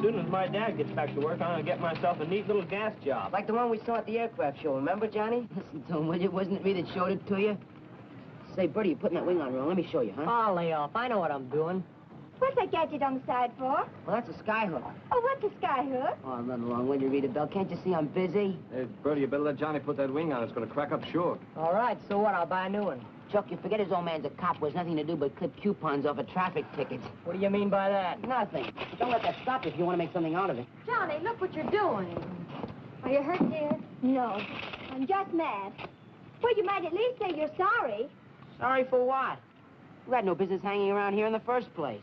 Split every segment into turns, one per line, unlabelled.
soon as my dad gets back to work, I'm gonna get myself a neat little gas job.
Like the one we saw at the aircraft show, remember, Johnny? Listen to him, will you? Wasn't it me that showed it to you? Say, Bertie, you're putting that wing on wrong. Let me show you, huh?
Oh, lay off. I know what I'm doing.
What's that gadget on the side for?
Well, that's a sky hook.
Oh, what's a sky hook?
Oh, run along, will you, Rita Bell? Can't you see I'm busy?
Hey, Bertie, you better let Johnny put that wing on. It's gonna crack up sure.
All right, so what? I'll buy a new one.
Chuck, you forget his old man's a cop. There's nothing to do but clip coupons off of traffic tickets.
What do you mean by that?
Nothing. Don't let that stop you if you want to make something out of it.
Johnny, look what you're doing. Are you hurt, dear? No. I'm just mad. Well, you might at least say you're sorry.
Sorry for what? You had no business hanging around here in the first place.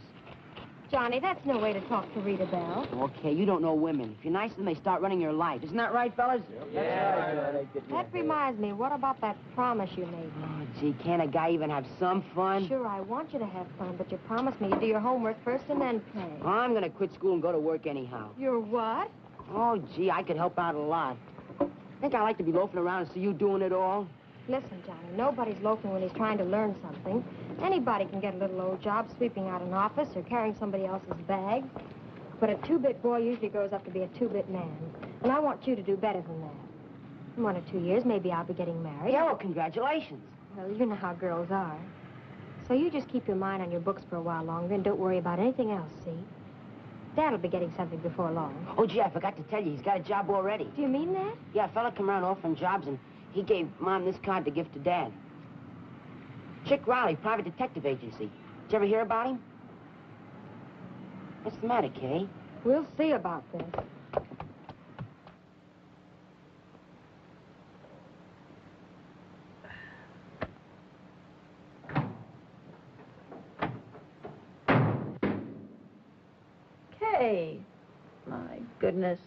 Johnny, that's no way to talk to Rita Bell.
Okay, you don't know women. If you're nice to them, they start running your life. Isn't that right, fellas?
Yeah.
That reminds me, what about that promise you made me?
Oh, gee, can't a guy even have some fun?
Sure, I want you to have fun, but you promised me you'd do your homework first and then play.
I'm gonna quit school and go to work anyhow.
You're what?
Oh, gee, I could help out a lot. Think I like to be loafing around and see you doing it all?
Listen, Johnny, nobody's loafing when he's trying to learn something. Anybody can get a little old job sweeping out an office or carrying somebody else's bags. But a two-bit boy usually grows up to be a two-bit man. And I want you to do better than that. In 1 or 2 years, maybe I'll be getting married.
Yeah, well, congratulations.
Well, you know how girls are. So you just keep your mind on your books for a while longer and don't worry about anything else, see? Dad'll be getting something before long.
Oh, gee, I forgot to tell you, he's got a job already.
Do you mean that?
Yeah, a fella come around offering jobs, and he gave Mom this card to give to Dad. Chick Riley, private detective agency. Did you ever hear about him? What's the matter, Kay?
We'll see about this.
Kay, my goodness.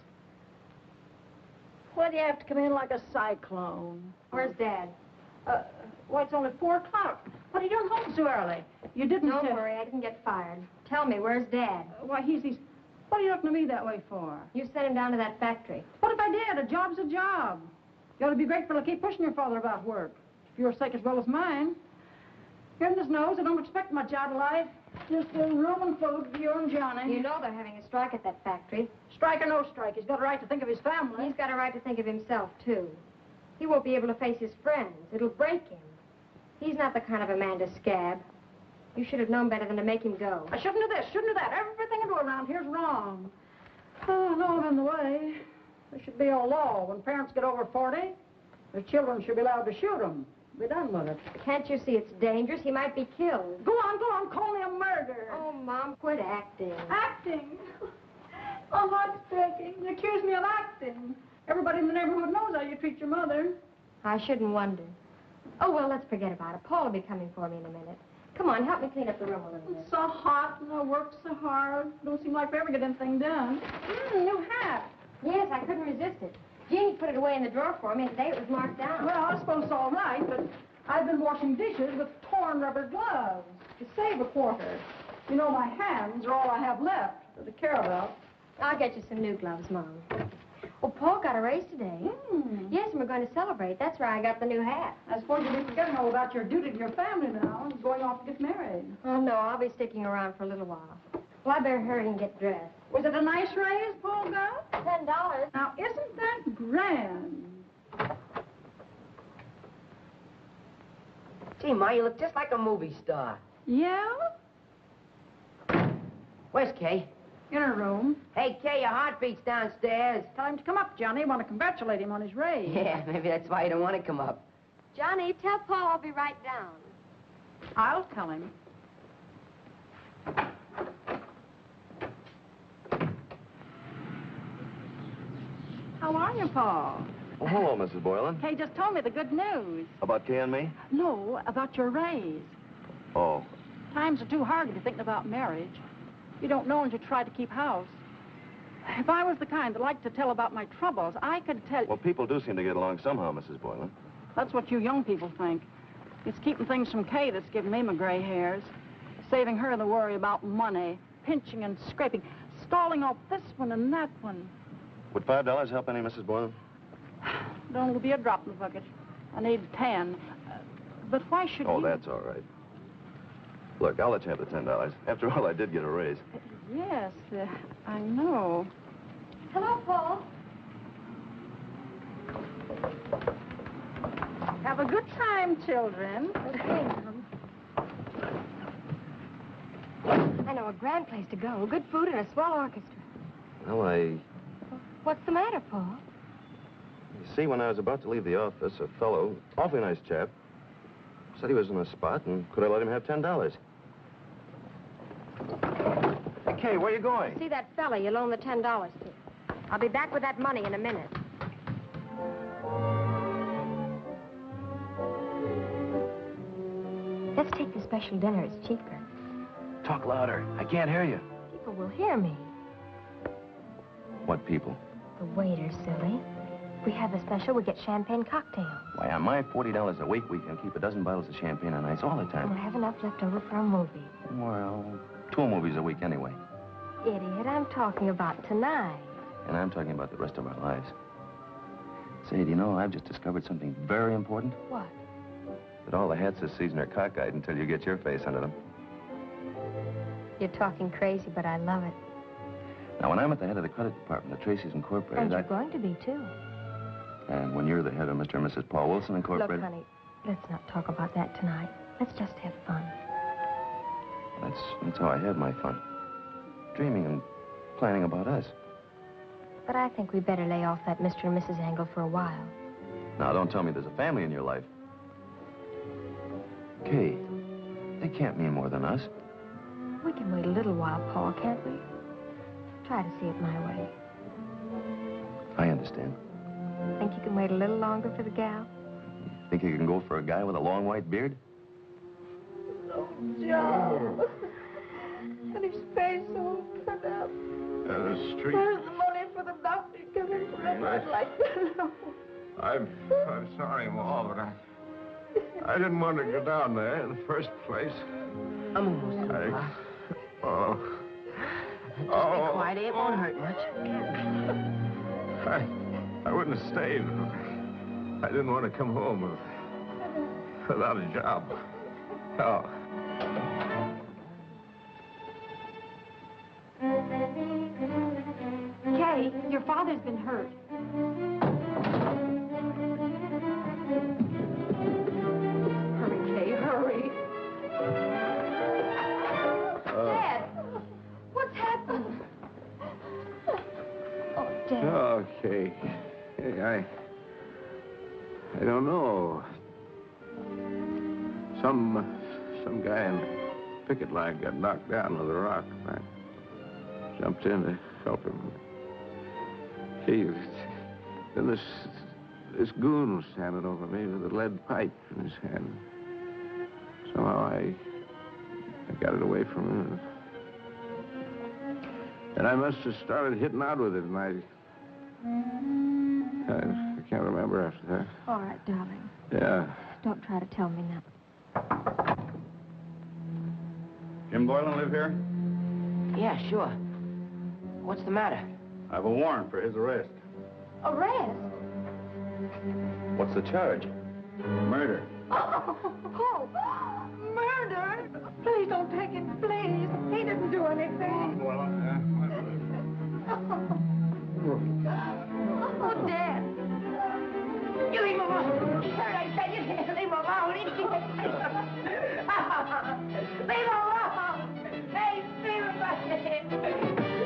Why do you have to come in like a cyclone?
Where's Dad?
Well, it's only 4 o'clock. What are you doing home so early? You didn't...
Don't worry, I didn't get fired. Tell me, where's Dad?
Why, he's... What are you looking at me that way for?
You sent him down to that factory.
What if I did? A job's a job. You ought to be grateful to keep pushing your father about work. For your sake as well as mine. Goodness knows I don't expect much out of life. Just a Roman food for you and Johnny.
You know they're having a strike at that factory.
Strike or no strike, he's got a right to think of his family.
He's got a right to think of himself, too. He won't be able to face his friends. It'll break him. He's not the kind of a man to scab. You should have known better than to make him go.
I shouldn't do this, shouldn't do that. Everything I do around here's wrong. Oh, no, I'm in the way. There should be a law. When parents get over 40, their children should be allowed to shoot them. Be done with it.
Can't you see it's dangerous? He might be killed.
Go on, call me a murderer.
Oh, Mom, quit acting.
Acting? My heart's breaking. You accuse me of acting. Everybody in the neighborhood knows how you treat your mother.
I shouldn't wonder. Oh, well, let's forget about it. Paul will be coming for me in a minute. Come on, help me clean up the room a little bit.
It's so hot and I work so hard. Don't seem like we ever get anything done. New hat.
Yes, I couldn't resist it. Jeannie put it away in the drawer for me, and today it was marked down.
Well, I suppose it's all right, but I've been washing dishes with torn rubber gloves to save a quarter. You know, my hands are all I have left to care about.
I'll get you some new gloves, Mom. Oh, Paul got a raise today. Yes, and we're going to celebrate. That's where I got the new hat.
I suppose you'll be forgetting all about your duty to your family now and going off to get married.
Oh, no, I'll be sticking around for a little while. Well, I better hurry and get dressed.
Was it a nice raise, Paul got?
$10.
Now, isn't that grand?
Gee, Ma, you look just like a movie star.
Yeah?
Where's Kay?
In her room.
Hey, Kay, your heartbeat's downstairs.
Tell him to come up, Johnny. I want to congratulate him on his raise.
Yeah, maybe that's why you don't want to come up.
Johnny, tell Paul I'll be right down.
I'll tell him. How are you, Paul?
Oh, hello, Mrs. Boylan.
Kay just told me the good news.
About Kay and me?
No, about your raise.
Oh.
Times are too hard to be thinking about marriage. You don't know until you try to keep house. If I was the kind that liked to tell about my troubles, I could tell...
Well, people do seem to get along somehow, Mrs. Boylan.
That's what you young people think. It's keeping things from Kay that's giving me my gray hairs. Saving her the worry about money, pinching and scraping, stalling off this one and that one.
Would $5 help any, Mrs. Boylan?
Don't be a drop in the bucket. I need 10. But why should you...
Oh, that's all right. Look, I'll let you have the $10. After all, I did get a raise.
Yes, I know.
Hello, Paul.
Have a good time, children.
Okay, Mom. I know a grand place to go. Good food and a swell orchestra.
Well,
What's the matter, Paul?
you see, when I was about to leave the office, a fellow, awfully nice chap, said he was in a spot and could I let him have $10? Hey, Kay, where you going?
See that fella you loaned the $10 to. I'll be back with that money in a minute. Let's take the special dinner. It's cheaper.
Talk louder. I can't hear you.
People will hear me.
What people?
The waiter, silly. If we have the special, we get champagne cocktails.
Why, on my $40 a week, we can keep a dozen bottles of champagne on ice all the
And
time.
we'll have enough left over for a movie.
Well, 2 movies a week anyway.
Idiot, I'm talking about tonight.
And I'm talking about the rest of our lives. Say, do you know, I've just discovered something very important?
What?
That all the hats this season are cockeyed until you get your face under them.
You're talking crazy, but I love it.
Now, when I'm at the head of the credit department of Tracy's Incorporated,
And you're going to be, too.
And when you're the head of Mr. and Mrs. Paul Wilson Incorporated...
Look, honey, let's not talk about that tonight. Let's just have fun.
That's how I had my fun. Dreaming and planning about us.
But I think we better lay off that Mr. and Mrs. Angle for a while.
Now, don't tell me there's a family in your life. Kay, they can't mean more than us.
We can wait a little while, Paul, can't we? Try to see it my way.
I understand.
Think you can wait a little longer for the gal?
Think you can go for a guy with a long white beard?
Oh, Joe. And his face all cut up.
The street.
Where's the money for the doctor coming for him? I'd like to know.
I'm sorry, Ma, but I didn't want to go down there in the first place.
I'm almost through, Pa. Just be quiet. It won't hurt much.
I wouldn't have stayed. I didn't want to come home without a job. Oh.
Kay, your father's been hurt. Hurry, Kay, hurry. Dad, what's happened? Oh, Dad.
Okay. Hey, I don't know. Some guy in the picket line got knocked down with a rock. I jumped in to help him. Then this goon was standing over me with a lead pipe in his hand. Somehow I got it away from him. And I must have started hitting out with it, and I can't remember after that.
All right, darling.
Yeah.
Don't try to tell me now.
Jim Boylan live here?
Yeah, sure. What's the matter?
I have a warrant for his arrest.
Arrest?
What's the charge?
Murder.
Oh, murder! Please don't take it, please. He didn't do anything.
Well,
Oh, Dad. You leave him alone. I said you leave him alone. Leave him alone. Hey, leave him alone.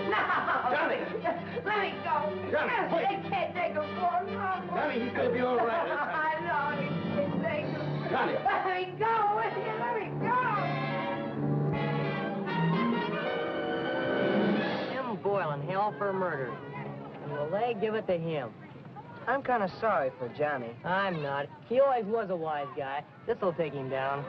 No.
Johnny.
Let me go.
Johnny, wait.
They can't take him for him.
Johnny, he's gonna be all right.
I know. He can't take him.
Johnny.
Let me go with you. Let me go.
Jim Boylan, hell for murder. And will they give it to him?
I'm kind of sorry for Johnny.
I'm not. He always was a wise guy. This'll take him down.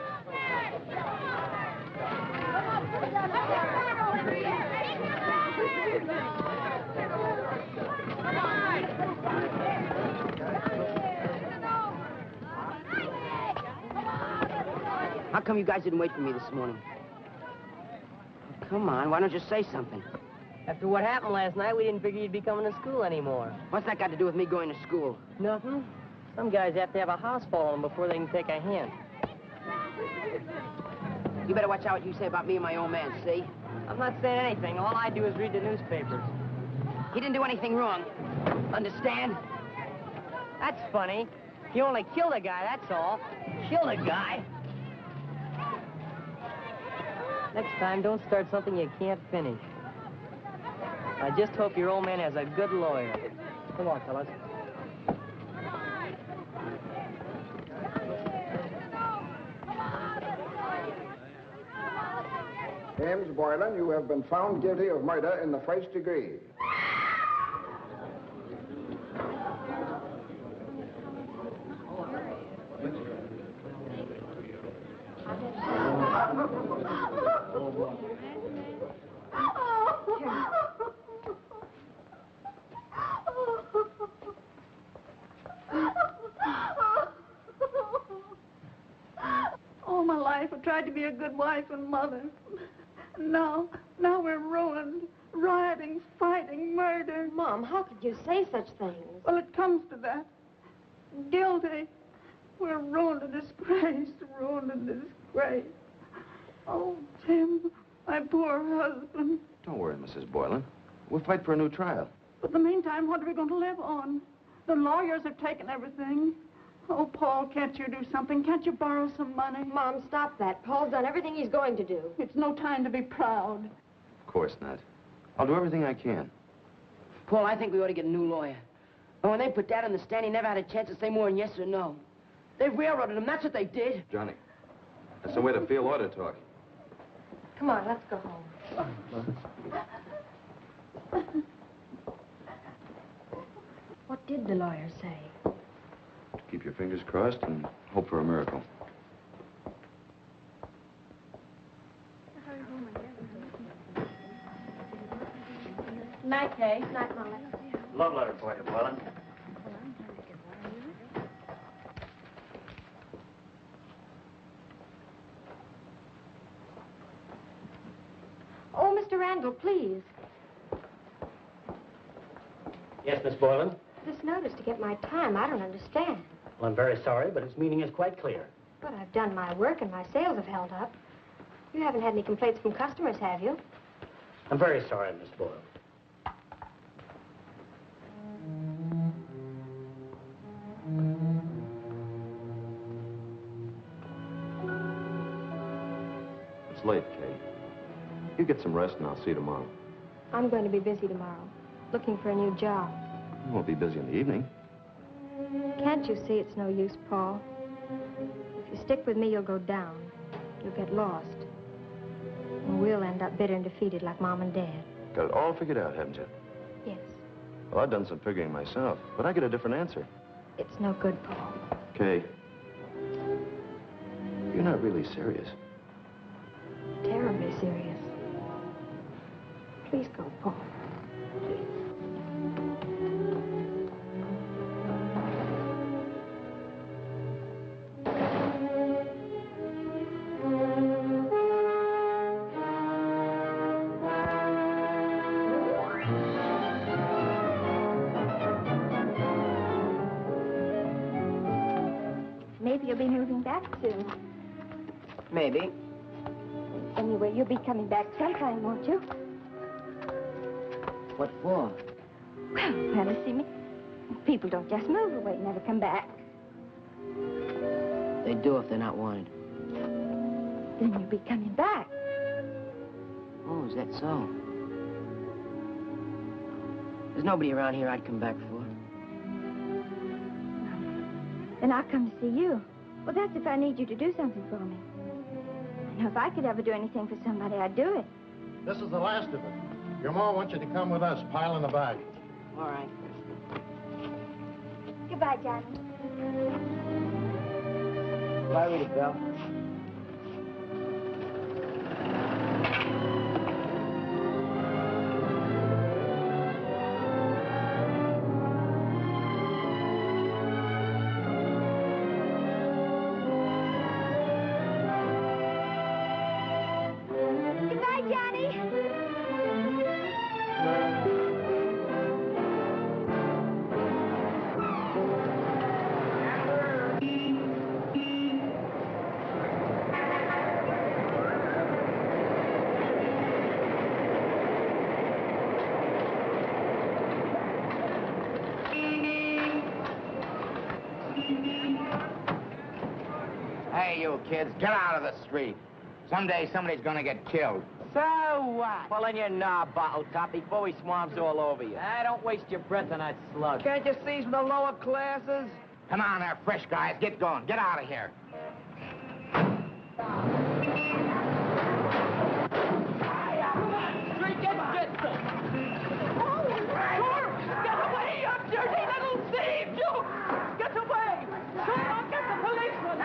How come you guys didn't wait for me this morning? Come on, why don't you say something?
After what happened last night, we didn't figure you'd be coming to school anymore.
What's that got to do with me going to school?
Nothing. Some guys have to have a house fall on them before they can take a hint.
You better watch out what you say about me and my old man, see?
I'm not saying anything. All I do is read the newspapers.
He didn't do anything wrong. Understand?
That's funny. You only killed a guy, that's all. Killed a guy? Next time, don't start something you can't finish. I just hope your old man has a good lawyer. Come on, fellas.
James Boylan, you have been found guilty of murder in the first degree.
All my life I tried to be a good wife and mother. Now we're ruined. Rioting, fighting, murder.
Mom, how could you say such things?
Well, it comes to that. Guilty. We're ruined and disgraced, ruined and disgraced. Oh, Tim, my poor husband.
Don't worry, Mrs. Boylan. We'll fight for a new trial.
But in the meantime, what are we going to live on? The lawyers have taken everything. Oh, Paul, can't you do something? Can't you borrow some money?
Mom, stop that. Paul's done everything he's going to do.
It's no time to be proud.
Of course not. I'll do everything I can.
Paul, I think we ought to get a new lawyer. And when they put Dad on the stand, he never had a chance to say more than yes or no. They railroaded him. That's what they did.
Johnny, that's the way the field ought to talk.
Come on, let's go home. What did the lawyer say?
Keep your fingers crossed and hope for a miracle.
Night, Kay. Night, Molly.
Love letter for you, Boylan.
Oh, Mr. Randall, please.
Yes, Miss Boylan?
This notice to get my time, I don't understand.
Well, I'm very sorry, but its meaning is quite clear.
But I've done my work and my sales have held up. You haven't had any complaints from customers, have you?
I'm very sorry, Miss Boylan.
It's late, Kay. You get some rest and I'll see you tomorrow.
I'm going to be busy tomorrow, looking for a new job.
You won't be busy in the evening.
Can't you see it's no use, Paul? If you stick with me, you'll go down. You'll get lost. And we'll end up bitter and defeated like Mom and Dad.
Got it all figured out, haven't you?
Yes.
Well, I've done some figuring myself, but I get a different answer.
It's no good, Paul.
Kay, you're not really serious.
Terribly serious. Please go, Paul.
Maybe you'll be moving back soon.
Maybe.
Anyway, you'll be coming back sometime, won't you?
What for?
Well, you see me. People don't just move away and never come back.
They do if they're not wanted.
Then you'll be coming back.
Oh, is that so? There's nobody around here I'd come back for.
Then I'll come to see you. Well, that's if I need you to do something for me. I know if I could ever do anything for somebody, I'd do it.
This is the last of it. Your ma wants you to come with us, pile in the baggage.
All right.
Goodbye, Johnny.
Bye, Rita Bell.
Goodbye, Johnny.
Hey, you kids, get out of the street. Someday somebody's gonna get killed.
So what? Pulling your knob, bottle top, before he swamps all over you. Don't waste your breath on that slug.
Can't you see from the lower classes? Come on there, fresh guys. Get going. Get out of here.
Street, get them! Get away, you dirty little thief! You! Get away! I'll get the policeman!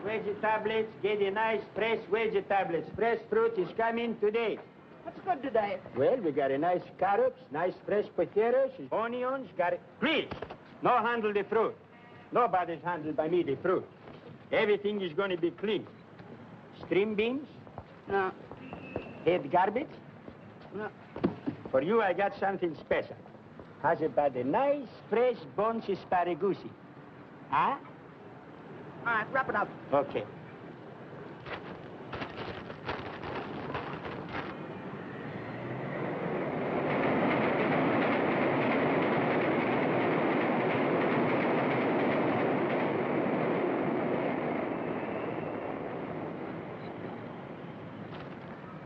Fresh vegetables, get a nice fresh vegetables. Fresh fruit is coming today.
What's good today?
Well, we got a nice carrots, nice fresh potatoes, onions, got it. Please, no handle the fruit. Nobody's handled by me the fruit. Everything is going to be clean. String beans?
No.
Head garbage?
No.
For you, I got something special. How's about a nice, fresh bunch asparagus? Huh?
All right, wrap it up.
Okay.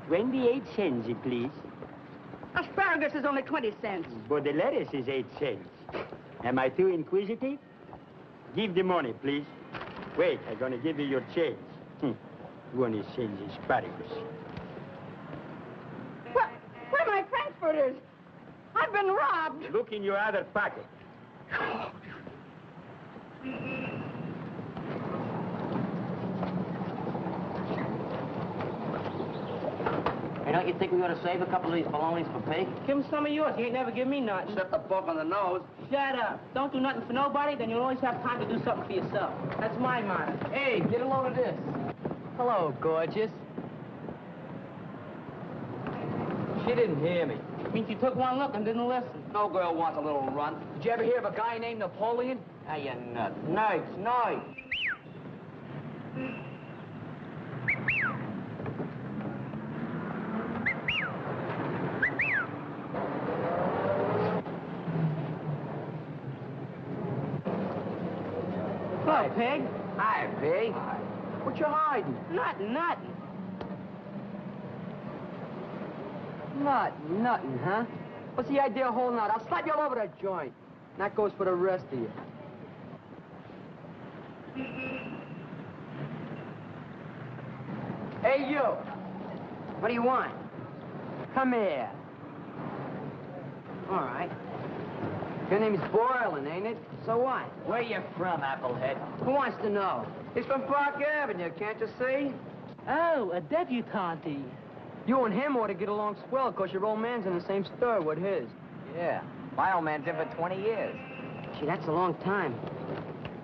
$0.28, please.
Asparagus is only 20 cents.
But the lettuce is 8 cents. Am I too inquisitive? Give the money, please. Wait, I'm gonna give you your change. One is change asparagus.
Where are my frankfurters? I've been robbed.
Look in your other pocket.
Hey, don't you think we ought to save a couple of these balonies for pig?
Give him some of yours. You ain't never give me nothing.
Set the book on the nose.
Shut up. Don't do nothing for nobody, then you'll always have time to do something for yourself. That's my motto.
Hey, get a load of this. Hello, gorgeous. She didn't hear me.
Means you took one look and didn't listen.
No girl wants a little run. Did you ever hear of a guy named Napoleon? Ah, you nut. Nice, nice.
Hello, pig.
Hi, pig. What you hiding?
Nothing.
Nothing, huh? What's the idea of holding out? I'll slap you all over that joint. And that goes for the rest of you. Hey, you.
What do you want?
Come here.
All right.
Your name's Boylan, ain't it?
So what?
Where you from, Applehead?
Who wants to know?
He's from Park Avenue, can't you see?
Oh, a debutante.
You and him ought to get along swell, because your old man's in the same stir with his.
Yeah. My old man's in for 20 years.
Gee, that's a long time.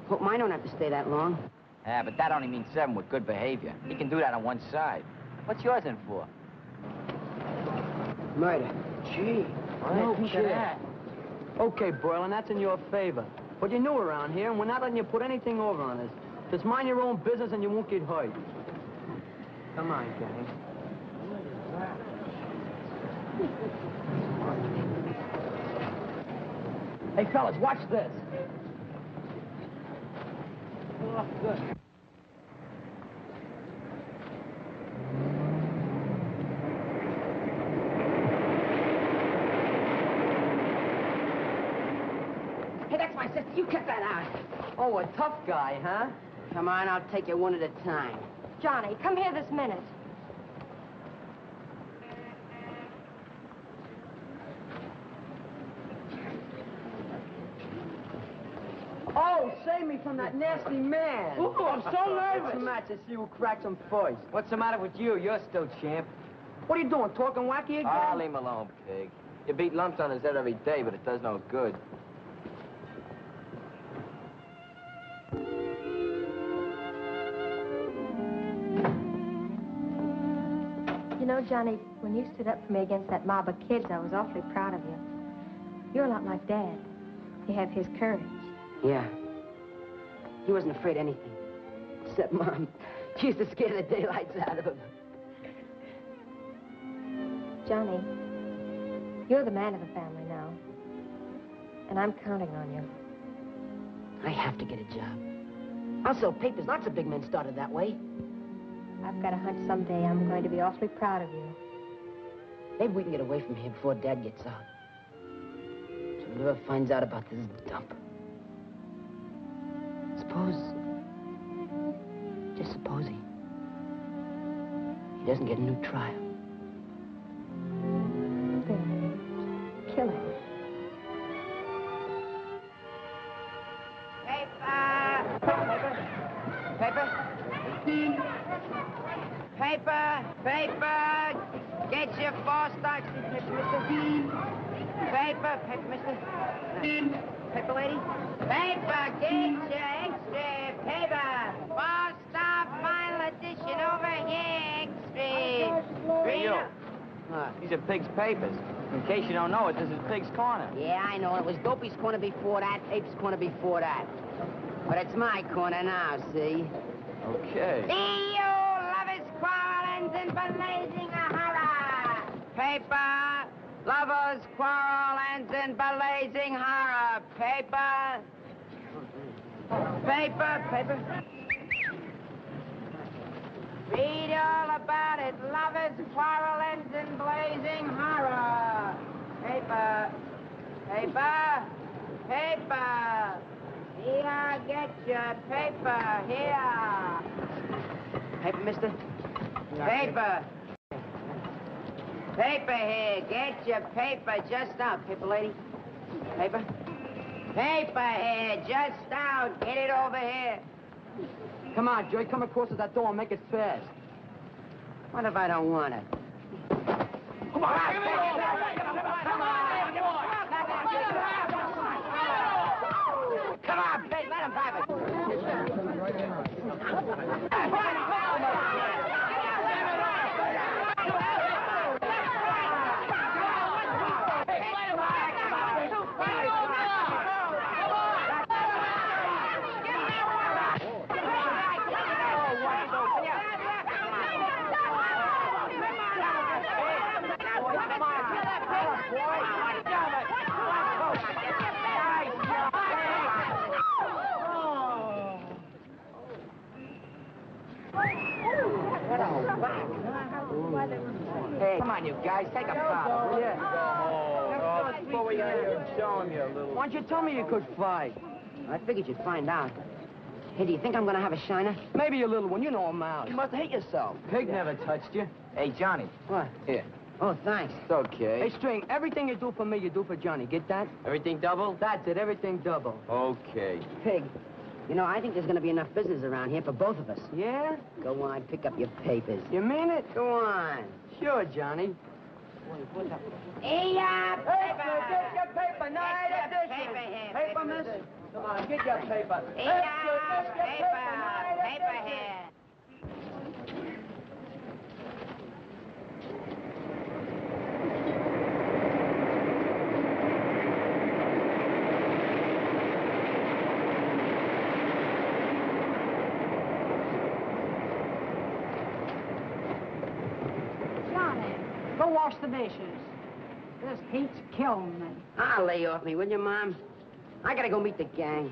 Hope mine don't have to stay that long.
Yeah, but that only means 7 with good behavior. He can do that on one side. What's yours in for?
Murder. Gee.
No
Look at that.
Okay, Boylan, that's in your favor. But you're new around here, and we're not letting you put anything over on us. Just mind your own business and you won't get hurt. Come on, gang. Hey, fellas, watch this.
Oh, good.
Hey, that's my sister. You cut that out.
Oh, a tough guy, huh?
Come on, I'll take you one at a time.
Johnny, come here this minute.
Oh, save me from that nasty man.
Ooh, I'm so nervous.
It's a match to see who cracks him first. What's the matter with you? You're still champ. What are you doing, talking wacky again?
Ah, leave him alone, pig. You beat lumps on his head every day, but it does no good.
You know, Johnny, when you stood up for me against that mob of kids, I was awfully proud of you. You're a lot like Dad. You have his courage.
Yeah. He wasn't afraid of anything. Except Mom. She used to scare the daylights out of him.
Johnny, you're the man of the family now. And I'm counting on you.
I have to get a job. I'll sell papers. Lots of big men started that way.
I've got a hunch someday I'm going to be awfully proud of you.
Maybe we can get away from here before Dad gets out. So he never finds out about this dump. Just suppose he doesn't get a new trial.
Kill him.
Paper! Get your four stocks, mister. Paper, mister. Paper lady? Paper, get your extra paper. Four star final edition over here, extra.
Hey, you. These are Pig's papers. In case you don't know it, this is Pig's Corner.
Yeah, I know. It was Dopey's corner before that, Ape's corner before that. But it's my corner now, see?
Okay.
Lovers, quarrel, ends in blazing horror. Paper, lovers, quarrel, ends in blazing horror. Paper. Read all about it. Lovers, quarrel, ends in blazing horror. Paper. Here, get your paper. Here. Paper, mister? Paper. Paper here. Get your paper just out. Paper lady? Paper? Paper here. Just out. Get it over here.
Come on, Joey. Come across to that door and make it fast.
What if I don't want it?
Come on.
Come on, Pete. Let him have it.
Hey, come on, you guys. Take a pop.
Yeah.
Before we get here, show him your little...
Why don't you tell me you could fight?
I figured you'd find out. Hey, do you think I'm gonna have a shiner?
Maybe a little one. You know him out.
You must hate yourself.
Pig never touched you.
Hey, Johnny.
What?
Here.
Oh, thanks.
It's okay.
Hey, String, everything you do for me, you do for Johnny. Get that?
Everything double?
That's it. Everything double.
Okay.
Pig, you know, I think there's gonna be enough business around here for both of us.
Yeah?
Go on, pick up your papers.
You mean it?
Go on.
Sure, Johnny.
Hey, paper!
Get your paper. Night edition.
Paper here.
Paper, miss? Come on, get your paper.
Paper here.
Johnny, go wash the dishes. This heat's killing me.
I'll lay off me, will you, Mom? I gotta go meet the gang.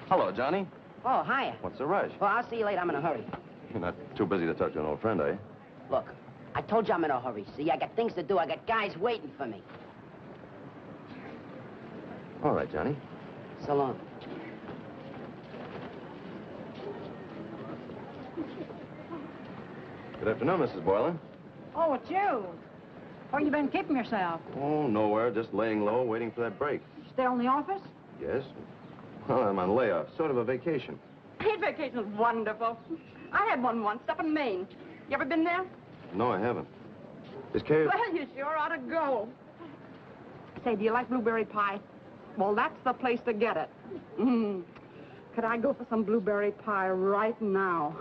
Hello, Johnny.
Oh, hiya.
What's the rush?
Well, I'll see you later. I'm in a hurry.
You're not too busy to talk to an old friend, are you?
Look, I told you I'm in a hurry. See, I got things to do. I got guys waiting for me.
All right, Johnny.
So long.
Good afternoon, Mrs. Boylan.
Oh, it's you. Where you been keeping yourself?
Oh, nowhere. Just laying low, waiting for that break.
Still in the office?
Yes. Well, I'm on layoff. Sort of a vacation.
Paid vacation is wonderful. I had one once up in Maine. You ever been there?
No, I haven't. Is Kay...
Well, you sure ought to go. Say, do you like blueberry pie? Well, that's the place to get it. Could I go for some blueberry pie right now?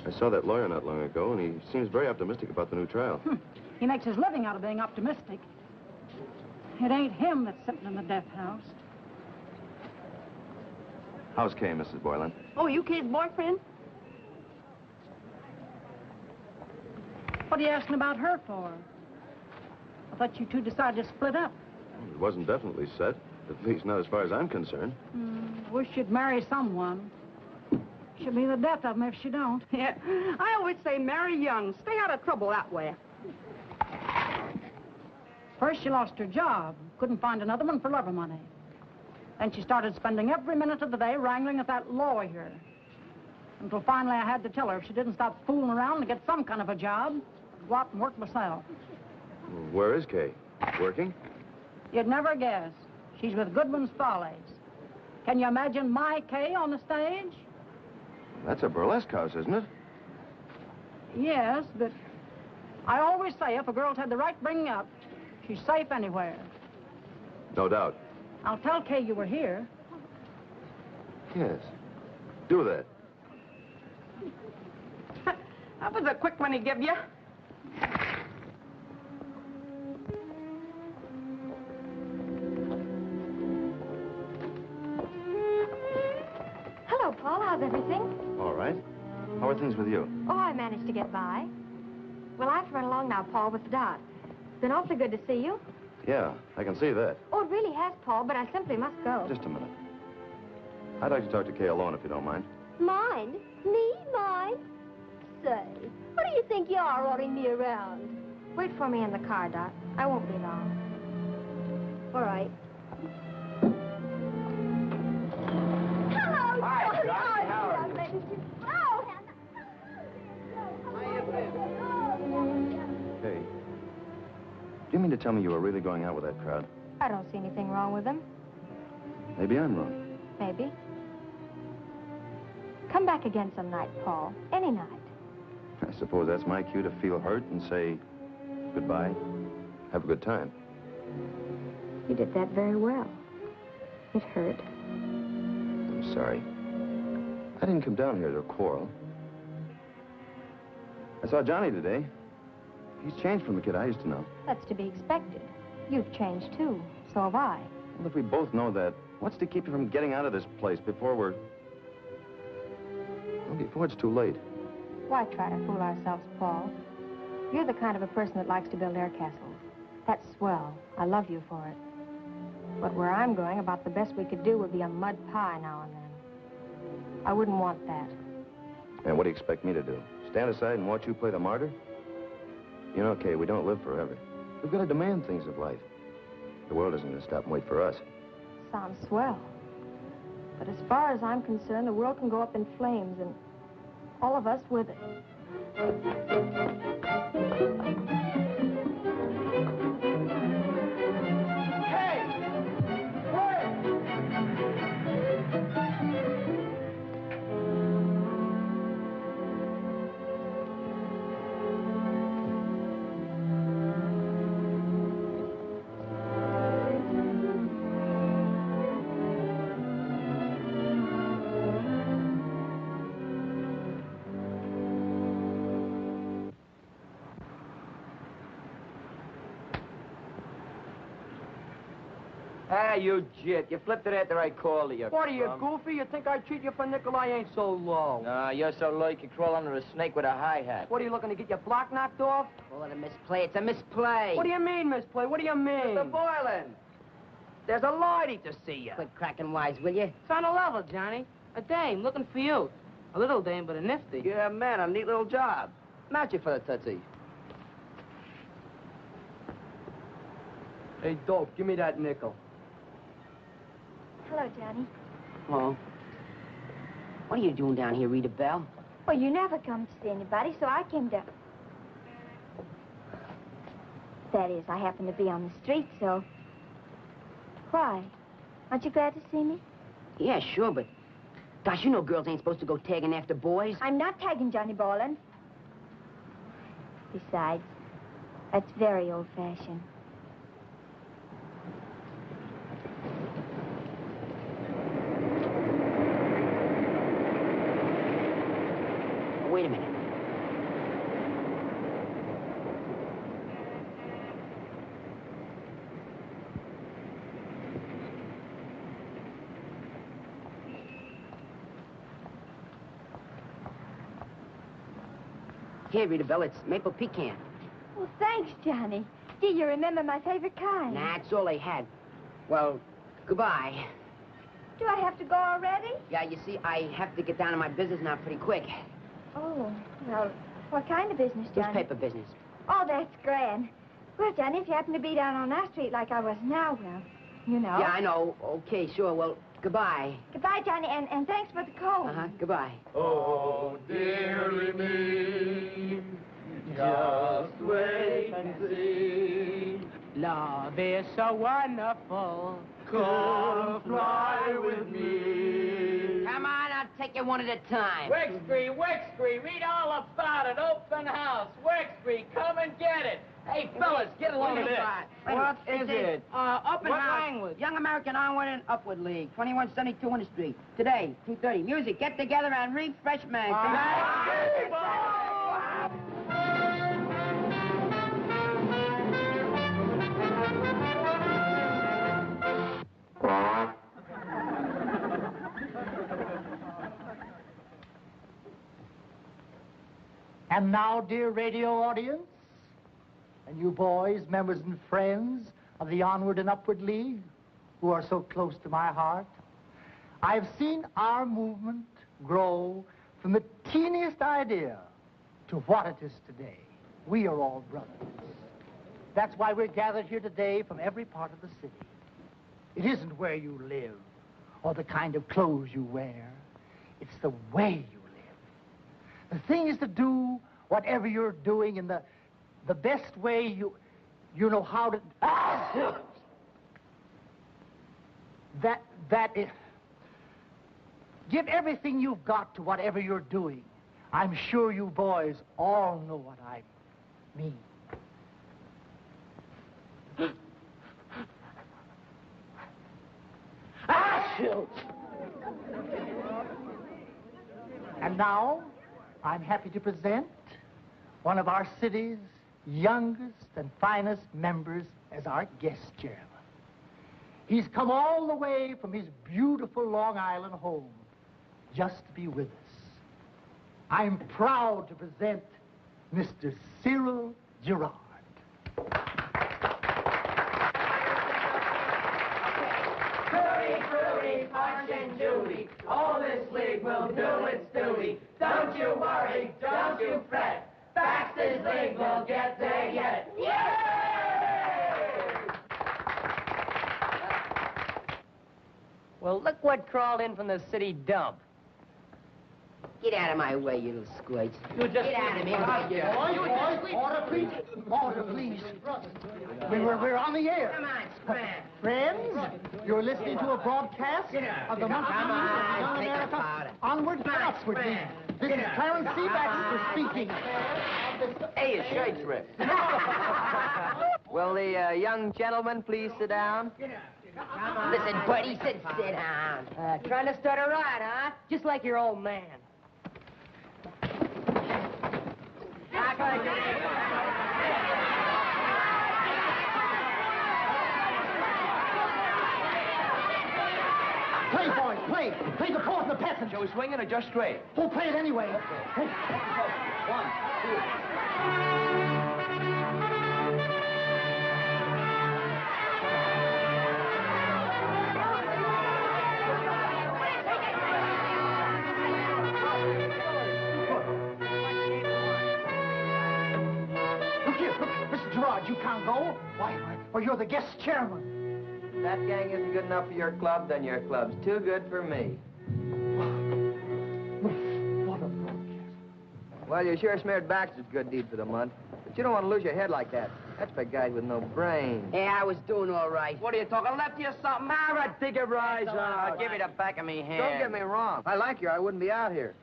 I saw that lawyer not long ago, and he seems very optimistic about the new trial.
He makes his living out of being optimistic. It ain't him that's sitting in the death house.
How's Kay, Mrs. Boylan?
Oh, you Kay's boyfriend?
What are you asking about her for? I thought you two decided to split up.
It wasn't definitely set, at least not as far as I'm concerned.
Wish you'd marry someone. She'll be the death of me if she don't.
Yeah, I always say marry young. Stay out of trouble that way.
First, she lost her job. Couldn't find another one for love or money. Then she started spending every minute of the day wrangling with that lawyer. Until finally I had to tell her if she didn't stop fooling around and get some kind of a job, I'd go out and work myself.
Where is Kay? Working?
You'd never guess. She's with Goodman's Follies. Can you imagine my Kay on the stage?
That's a burlesque house, isn't it?
Yes, but I always say if a girl's had the right bringing up, she's safe anywhere.
No doubt.
I'll tell Kay you were here.
Yes. Do that.
That was a quick one he give you.
Hello, Paul. How's everything?
All right. How are things with you?
Oh, I managed to get by. Well, I have to run along now, Paul, with Dot. It's been awfully good to see you.
Yeah, I can see that.
Oh, it really has, Paul, but I simply must go.
Just a minute. I'd like to talk to Kay alone, if you don't mind.
Mind? Me? Mind? Say, what do you think you are ordering me around?
Wait for me in the car, Dot. I won't be long.
All right. Hello,
Hi,
Johnny.
Johnny. How are you?
Oh,
Kay, do you mean to tell me you were really going out with that crowd?
I don't see anything wrong with them.
Maybe I'm wrong.
Maybe. Come back again some night, Paul. Any night.
I suppose that's my cue to feel hurt and say goodbye. Have a good time.
You did that very well. It hurt.
I'm sorry. I didn't come down here to quarrel. I saw Johnny today. He's changed from the kid I used to know.
That's to be expected. You've changed, too. So have I.
Well, if we both know that, what's to keep you from getting out of this place before we're... Well, before it's too late?
Why try to fool ourselves, Paul? You're the kind of a person that likes to build air castles. That's swell. I love you for it. But where I'm going, about the best we could do would be a mud pie now and then. I wouldn't want that.
And what do you expect me to do? Stand aside and watch you play the martyr? You know, Kay, we don't live forever. We've got to demand things of life. The world isn't going to stop and wait for us.
Sounds swell. But as far as I'm concerned, the world can go up in flames and all of us with it.
Hey, you jit. You flipped it after I called you.
What are you, goofy? You think I'd treat you for nickel? I ain't so low.
No, you're so low you could crawl under a snake with a hi-hat.
What, are you looking to get your block knocked off?
Call it a misplay. It's a misplay.
What do you mean, misplay? What do you mean?
Mr. Boylan, there's a lady to see you.
Quit cracking wise, will you?
It's on a level, Johnny. A dame looking for you. A little dame, but a nifty.
Yeah, man, a neat little job. Match you for the Tootsie.
Hey, dope, give me that nickel.
Hello, Johnny.
Well, what are you doing down here, Rita Bell?
Well, you never come to see anybody, so I came down. That is, I happened to be on the street, so... Why? Aren't you glad to see me?
Yeah, sure, but... Gosh, you know girls ain't supposed to go tagging after boys.
I'm not tagging Johnny Boylan. Besides, that's very old-fashioned.
Wait a minute. Here, Rita Bell, it's maple pecan.
Well, thanks, Johnny. Do you remember my favorite kind?
Nah, that's all they had. Well, goodbye.
Do I have to go already?
Yeah, you see, I have to get down to my business now pretty quick.
Oh, well, what kind of business, Johnny?
Newspaper business.
Oh, that's grand. Well, Johnny, if you happen to be down on our street like I was now, well, you know.
Yeah, I know. Okay, sure. Well, goodbye.
Goodbye, Johnny, and thanks for the coat.
Uh-huh, goodbye.
Oh, dearie me, just wait and see.
Love is so wonderful.
Come fly with me.
Come on, I'll take you one at a time.
Wexbury, read all about it. Open house. Wexbury, come and get it. Hey, fellas, get along with this.
What is it? Open
What
house.
language?
Young American Onward and Upward League, 2172 Winter Street. Today, 2:30. Music, get together and refreshment.
And now, dear radio audience, and you boys, members and friends of the Onward and Upward League, who are so close to my heart, I've seen our movement grow from the teeniest idea to what it is today. We are all brothers. That's why we're gathered here today from every part of the city. It isn't where you live or the kind of clothes you wear. It's the way you live. The thing is to do whatever you're doing in the best way you know how to... That is... Give everything you've got to whatever you're doing. I'm sure you boys all know what I mean. And now, I'm happy to present one of our city's youngest and finest members as our guest chairman. He's come all the way from his beautiful Long Island home just to be with us. I'm proud to present Mr. Cyril Gerard.
Fruity, Punch and Judy, all this league will do its duty. Don't you worry, don't you fret, Baxter's League will get there yet.
Well, look what crawled in from the city dump.
Get out of my way, you little squid. Get out of here.
Order, please. Order, please. We're on the air.
Come on, scram.
Friends, you're listening to a broadcast of the monthly Young America Onward and Upward League. This is Clarence C. Baxter speaking.
Hey, his shirt's ripped. Will the young gentleman please sit down?
Listen, buddy, sit down.
Trying to start a riot, huh? Just like your old man.
Play, boys, play. Play the fourth and the passenger.
Shall we swing it or just straight?
Oh, play it anyway. Hey.
1, 2.
Look here, Mr. Gerard, you can't go. Why, you're the guest chairman.
That gang isn't good enough for your club, then your club's too good for me.
What a broadcast.
Well, you sure smeared Baxter's good deed for the month. But you don't want to lose your head like that. That's for guys with no brains.
Yeah, I was doing all right.
What are you talking, lefty or something? Mara, dig a rise I'll give you the back of me hand. Don't get me wrong. I like you. I wouldn't be out here.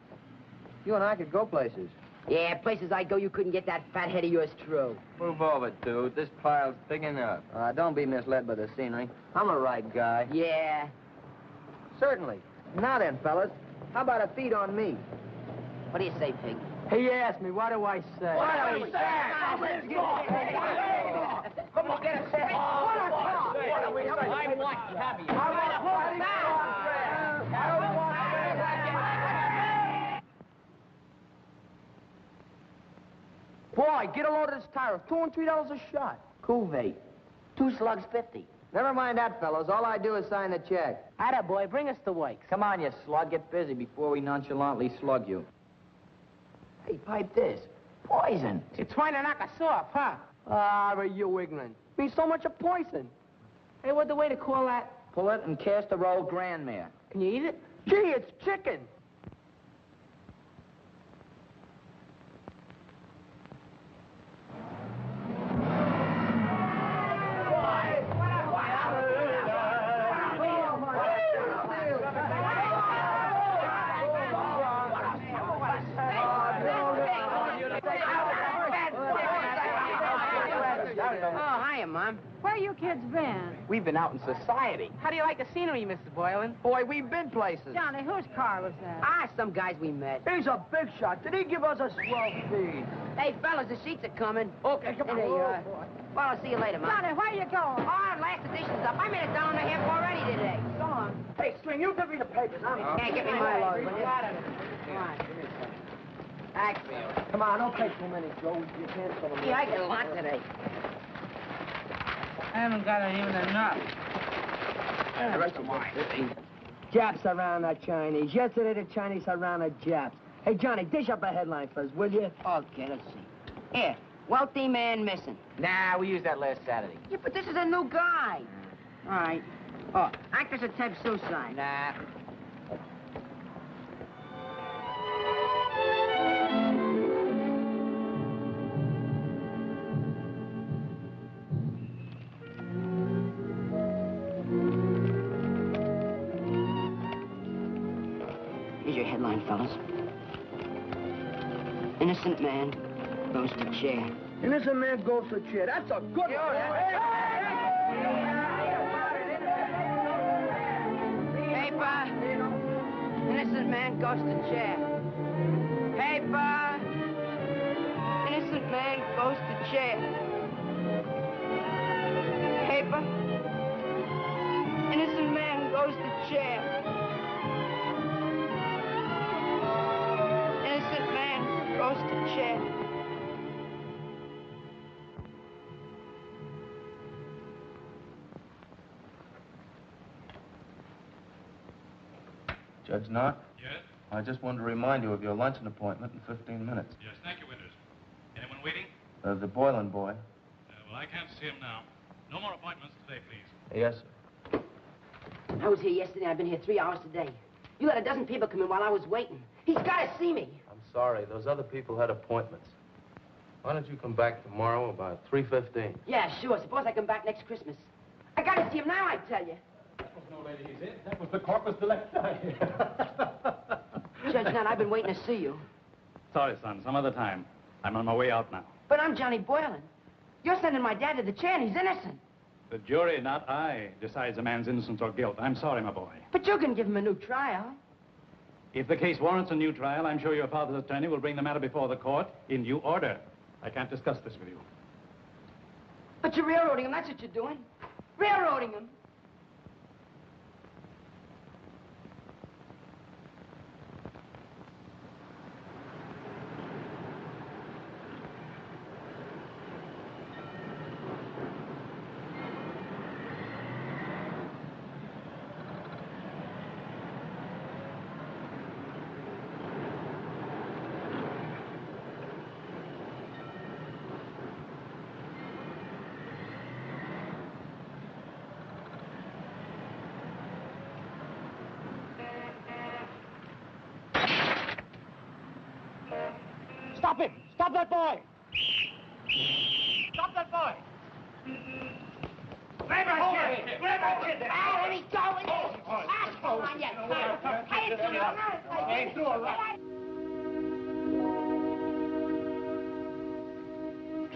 You and I could go places.
Yeah, places I go, you couldn't get that fat head of yours through.
Move over, dude. This pile's big enough. Don't be misled by the scenery. I'm a right guy.
Yeah.
Certainly. Now then, fellas, how about a feed on me?
What do you say, Pig?
He asked me, what do I say?
What do we say?
Come on, get a set. What do we say? I want caviar.
Boy, get a load of this tire. $2 and $3 a shot.
Cuvée. 2 slugs 50.
Never mind that, fellows. All I do is sign the check.
Atta boy, bring us the wakes.
Come on, you slug. Get busy before we nonchalantly slug you.
Hey, pipe this. Poison.
It's trying to knock us off, huh?
Ah, are you ignorant? Means so much of poison.
Hey, what's the way to call that?
Pull it and cast a roll grandmere.
Can you eat it?
Gee, it's chicken.
Oh, hiya, Mom.
Where you kids been?
We've been out in society.
How do you like the scenery, Mr. Boylan?
Boy, we've been places.
Johnny, whose car was that?
Ah, some guys we met.
He's a big shot. Did he give us a swell feed?
Hey, fellas, the seats are coming.
Okay, come on.
There you are. Well, I'll see you later, Mom.
Johnny, where you going?
Oh, last edition's up. I made $1.50 already today.
Go on.
Hey, String, you give me the papers.
Hey, get me my load, will you?
Come
on. Thanks.
Come on, don't take too many, Joe. You can't fill them.
Yeah, I get a lot today.
I haven't got even enough.
The rest of mine.
Japs around the Chinese. Yesterday, the Chinese around the Japs. Hey, Johnny, dish up a headline first, will you?
Okay, let's see. Here, wealthy man missing.
Nah, we used that last Saturday.
Yeah, but this is a new guy. All right. Oh, actress attempts suicide.
Nah.
Here's your headline, fellas. Innocent man goes to jail.
Innocent man goes to jail. That's a good one.
Paper. Innocent man goes to jail. Paper. Innocent man goes to jail. Paper. Innocent man goes to jail. Innocent man goes to jail.
Judge Knott?
Yes?
I just wanted to remind you of your luncheon appointment in 15 minutes.
Yes, thank you, Winters. Anyone waiting?
The Boylan boy.
Well, I can't see him now. No more appointments today, please.
Yes, sir.
I was here yesterday. I've been here 3 hours today. You let a dozen people come in while I was waiting. He's got to see me.
I'm sorry. Those other people had appointments. Why don't you come back tomorrow about 3:15?
Yeah, sure. Suppose I come back next Christmas. I got to see him now, I tell you.
That was no lady he's in. That was the corpus delicti.
Judge Nutt, I've been waiting to see you.
Sorry, son. Some other time. I'm on my way out now.
But I'm Johnny Boylan. You're sending my dad to the chair and he's innocent.
The jury, not I, decides a man's innocence or guilt. I'm sorry, my boy.
But you're going to give him a new trial.
If the case warrants a new trial, I'm sure your father's attorney will bring the matter before the court in due order. I can't discuss this with you.
But you're railroading him. That's what you're doing. Railroading him.
Stop him! Stop that boy! Stop that boy!
Grab my kid! Grab my kid!
Ah, let me go! Ah, come on, you cunt. Hey, it's
Hey, do it right.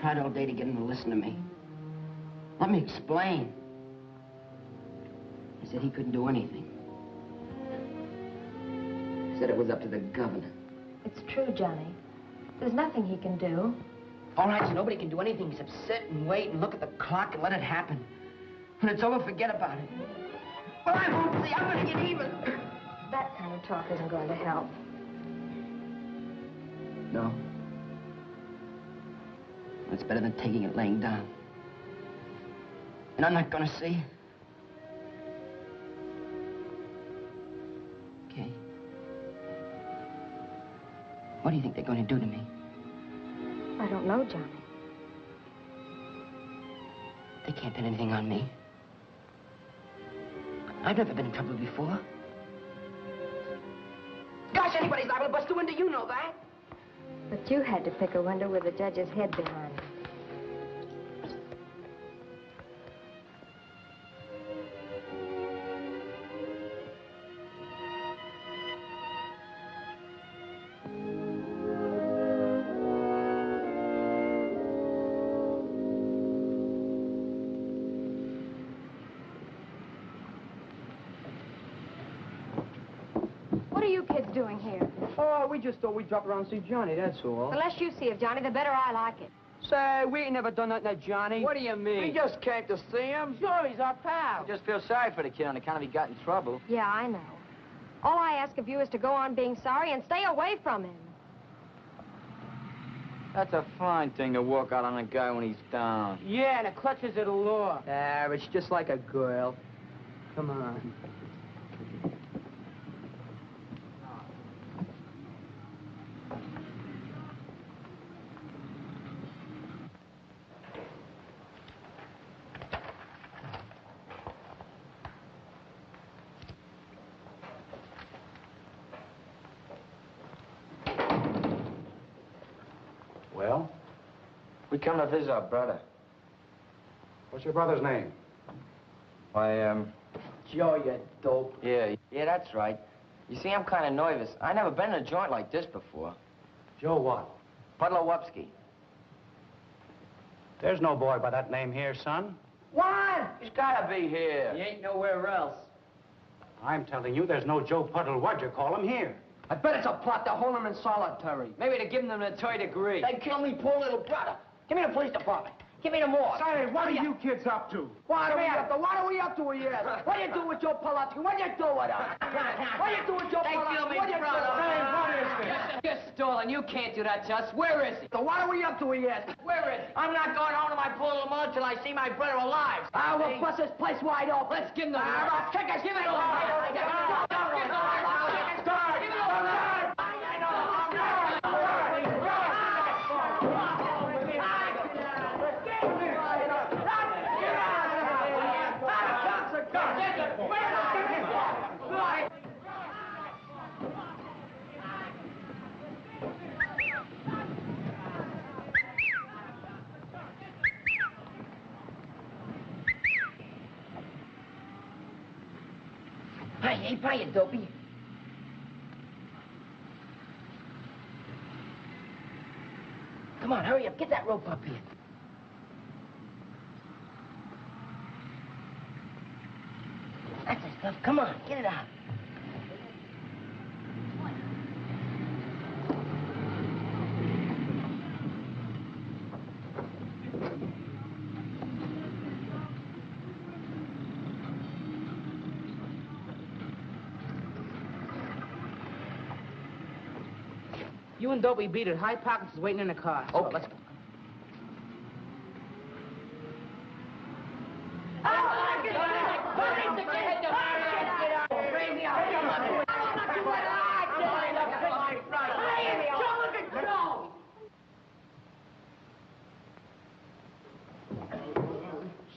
Tried all day to get him to listen to me. Let me explain. He said he couldn't do anything. He said it was up to the governor.
It's true, Johnny. There's nothing he can do.
All right, so nobody can do anything except sit and wait and look at the clock and let it happen. When it's over, forget about it. Well, I won't see. I'm going to get even.
That kind of talk isn't going to help.
No. That's better than taking it laying down. And I'm not gonna see? Okay. What do you think they're gonna do to me?
I don't know, Johnny.
They can't pin anything on me. I've never been in trouble before. Gosh, anybody's liable to bust a window, you know that.
But you had to pick a window with the judge's head behind it. What are you kids doing here?
Oh, we just thought we'd drop around and see Johnny, that's all.
The less you see of Johnny, the better I like it.
Say, we ain't never done nothing to Johnny.
What do you mean?
We just came to see him.
Sure, he's our pal. I just feel sorry for the kid on account of he got in trouble.
Yeah, I know. All I ask of you is to go on being sorry and stay away from him.
That's a fine thing to walk out on a guy when he's down.
Yeah, and the clutches of the law.
Ah, it's just like a girl. Come on.
Well?
We come to visit our brother.
What's your brother's name?
Why,
Joe, you dope.
yeah, that's right. You see, I'm kind of nervous. I never been in a joint like this before.
Joe what?
Puddlowupski.
There's no boy by that name here, son.
What? He's gotta be here.
He ain't nowhere else.
I'm telling you, there's no Joe Puddle, what'd you call him, here.
I bet it's a plot to hold him in solitary.
Maybe to give him the third degree.
They killed me poor little brother. Give me the police department. Give me the morgue.
Say, what are you kids up to?
What are we up to? What are we up to here? What you do with Joe Pulaski? What you do with him? What you do with Joe Pulaski? What you do?
Say, what is this?
You're stalling. You can't do that to us. Where is he?
So what are we up to here?
Where is he? I'm not going home to my poor little mother till I see my brother alive.
I will bust this place wide open.
Let's give him the
Kick us. Give it
Hey, hiya, dopey. Come on, hurry up. Get that rope up here. That's the stuff. Come on, get it out.
You and Dopey beat it. High Pockets is waiting in the car. So
Okay.
let's go.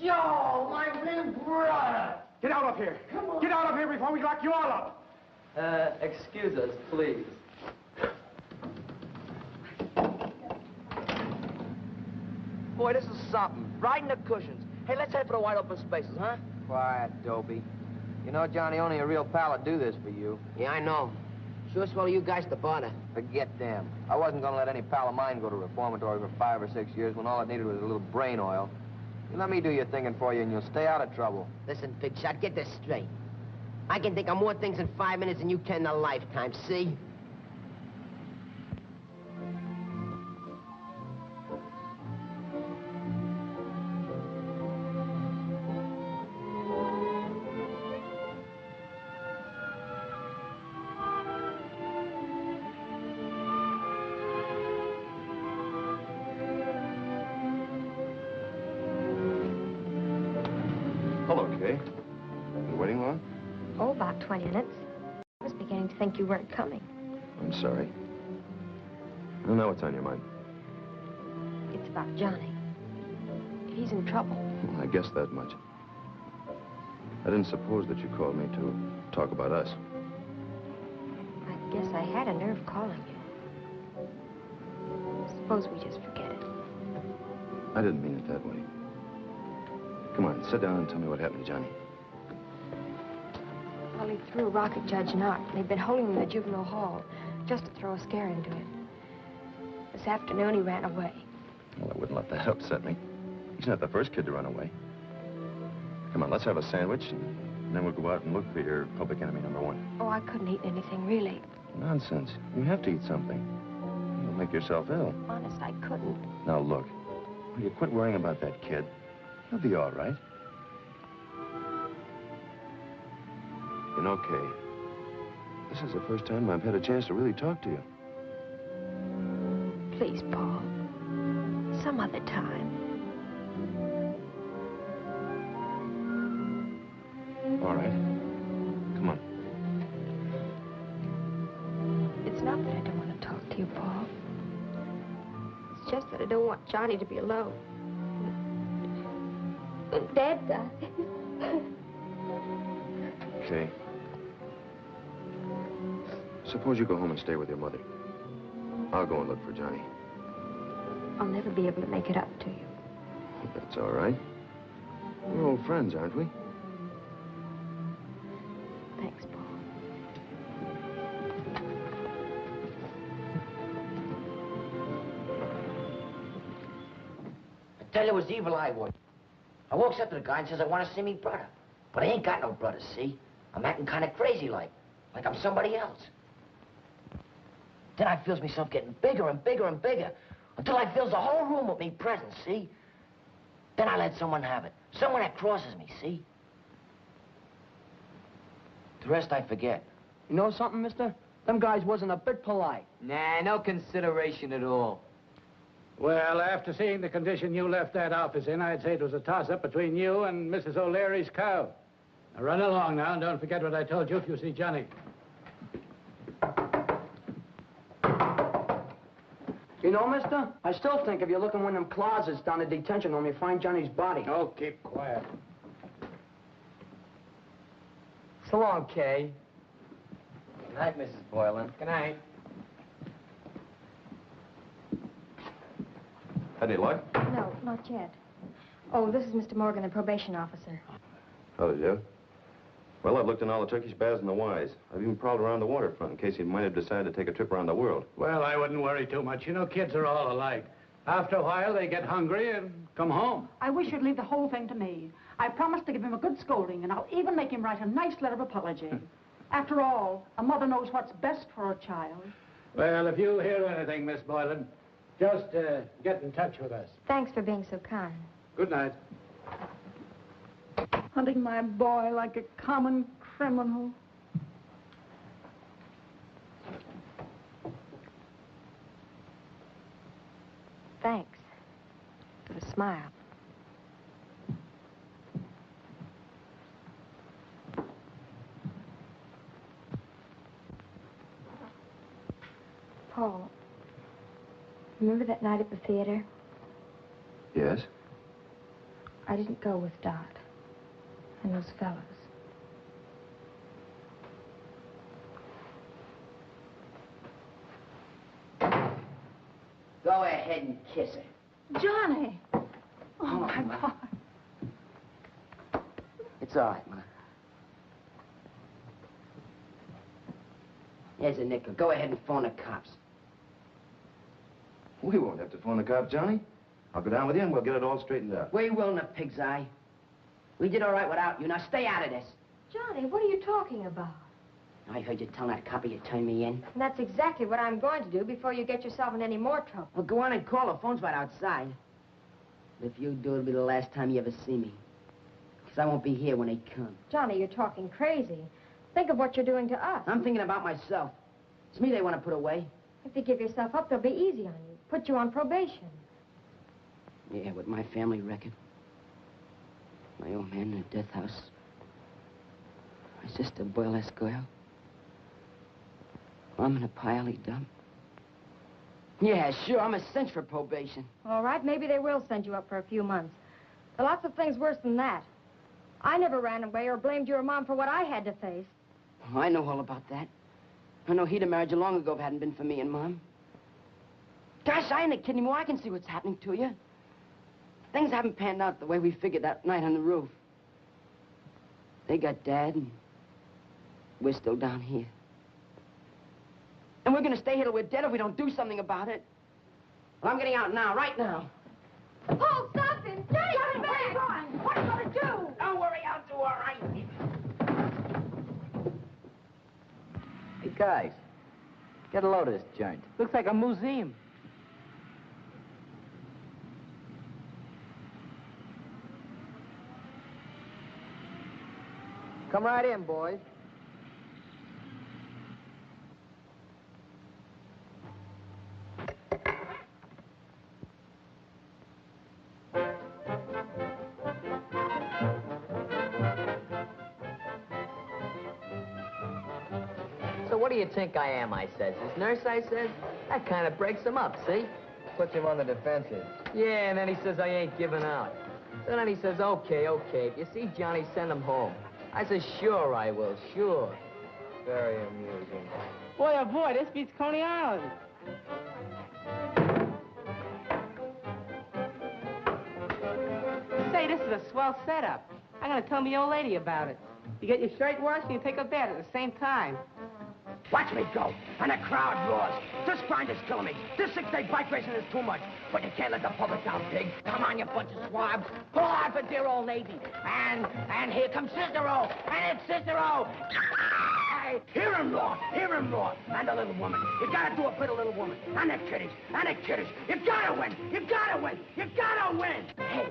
Joe, my little brother! Get out of here! Come on. Get out of here before we lock you all up!
Excuse us, please.
Boy, this is something. Right in the cushions. Hey, let's head for the wide open spaces, huh?
Quiet, dopey. You know, Johnny, only a real pal would do this for you. Yeah, I know. Sure swell you guys to bother.
Forget them. I wasn't gonna let any pal of mine go to reformatory for 5 or 6 years when all it needed was a little brain oil. You let me do your thinking for you and you'll stay out of trouble.
Listen, big shot, get this straight. I can think of more things in 5 minutes than you can in a lifetime, see?
Hello, Kay. Been waiting long?
Oh, about 20 minutes. I was beginning to think you weren't coming.
I'm sorry. I don't know what's on your mind.
It's about Johnny. He's in trouble.
Well, I guess that much. I didn't suppose that you called me to talk about us.
I guess I had a nerve calling you. Suppose we just forget it.
I didn't mean it that way. Come on, sit down and tell me what happened to Johnny.
Well, he threw a rock at Judge Knott, and they've been holding him in the juvenile hall just to throw a scare into him. This afternoon, he ran away.
Well, I wouldn't let that upset me. He's not the first kid to run away. Come on, let's have a sandwich, and then we'll go out and look for your public enemy #1.
Oh, I couldn't eat anything, really.
Nonsense. You have to eat something. You'll make yourself ill.
Honest, I couldn't.
Now, look. Will you quit worrying about that kid? He'll be all right. You know, Kay, this is the first time I've had a chance to really talk to you.
Please, Paul. Some other time.
All right. Come on.
It's not that I don't want to talk to you, Paul. It's just that I don't want Johnny to be alone. Dad died.
Kay. Suppose you go home and stay with your mother. I'll go and look for Johnny.
I'll never be able to make it up to you.
That's all right. We're old friends, aren't we?
Thanks, Paul.
I tell you, it was evil eye work. I walks up to the guy and says, I want to see me brother. But I ain't got no brother, see? I'm acting kind of crazy like I'm somebody else. Then I feels myself getting bigger and bigger and bigger until I fills the whole room with me presence, see? Then I let someone have it. Someone that crosses me, see? The rest I forget.
You know something, mister? Them guys wasn't a bit polite.
Nah, no consideration at all.
Well, after seeing the condition you left that office in, I'd say it was a toss-up between you and Mrs. O'Leary's cow. Now, run along now, and don't forget what I told you if you see Johnny.
You know, mister, I still think if you look in one of them closets down the detention room, you find Johnny's body.
Oh, keep quiet.
So long, Kay.
Good night, Mrs. Boylan. Good night.
Any luck?
No, not yet. Oh, this is Mr. Morgan, the probation officer.
How did you? Well, I've looked in all the Turkish baths and the Ys. I've even prowled around the waterfront in case he might have decided to take a trip around the world.
Well, I wouldn't worry too much. You know, kids are all alike. After a while, they get hungry and come home.
I wish you'd leave the whole thing to me. I promised to give him a good scolding, and I'll even make him write a nice letter of apology. After all, a mother knows what's best for her child.
Well, if you hear anything, Miss Boylan, just get in touch with us.
Thanks for being so kind.
Good night.
Hunting my boy like a common criminal.
Thanks for the smile. Paul, remember that night at the theater?
Yes?
I didn't go with Dot and those fellows.
Go ahead and kiss her.
Johnny! Oh, my God.
It's all right, Ma. Here's a nickel. Go ahead and phone the cops.
We won't have to phone the cops, Johnny. I'll go down with you and we'll get it all straightened out.
We will in the pig's eye. We did all right without you. Now stay out of this.
Johnny, what are you talking about?
I heard you telling that copper you turned me in.
And that's exactly what I'm going to do before you get yourself in any more trouble.
Well, go on and call. The phone's right outside. If you do, it'll be the last time you ever see me. Because I won't be here when they come.
Johnny, you're talking crazy. Think of what you're doing to us.
I'm thinking about myself. It's me they want to put away.
If you give yourself up, they'll be easy on you. Put you on probation.
Yeah, with my family record.
My old man in the death house. My sister, boyless girl. Mom in a pile he dumped. Yeah, sure, I'm a cinch for probation.
All right, maybe they will send you up for a few months. There are lots of things worse than that. I never ran away or blamed your mom for what I had to face.
Oh, I know all about that. I know he'd have married you long ago if it hadn't been for me and Mom. Gosh, I ain't a kid anymore. I can see what's happening to you. Things haven't panned out the way we figured that night on the roof. They got Dad, and we're still down here. And we're gonna stay here till we're dead if we don't do something about it. Well, I'm getting out now, right now.
Paul, stop him! Johnny, come back! What are you gonna do?
Don't worry, I'll do all right.
Hey, guys, get a load of this joint.
Looks like a museum.
Come right in, boys.
So what do you think I am, I says? His nurse, I says? That kind of breaks him up, see?
Puts him on the defensive.
Yeah, and then he says I ain't giving out. So then he says, okay. If you see Johnny, send him home. I says, sure I will, sure.
Very amusing.
Boy, oh boy, this beats Coney Island. Say, this is a swell setup. I'm gonna tell me old lady about it. You get your shirt washed and you take a bath at the same time.
Watch me go, and the crowd roars. This grind is killing me. This six-day bike racing is too much. But you can't let the public down, pig. Come on, you bunch of swabs. Pull out for dear old lady. And here comes Cicero. And it's Cicero. Hear him roar. And the little woman. You gotta do it for the little woman. And the kiddies. You gotta win. You gotta win. Hey.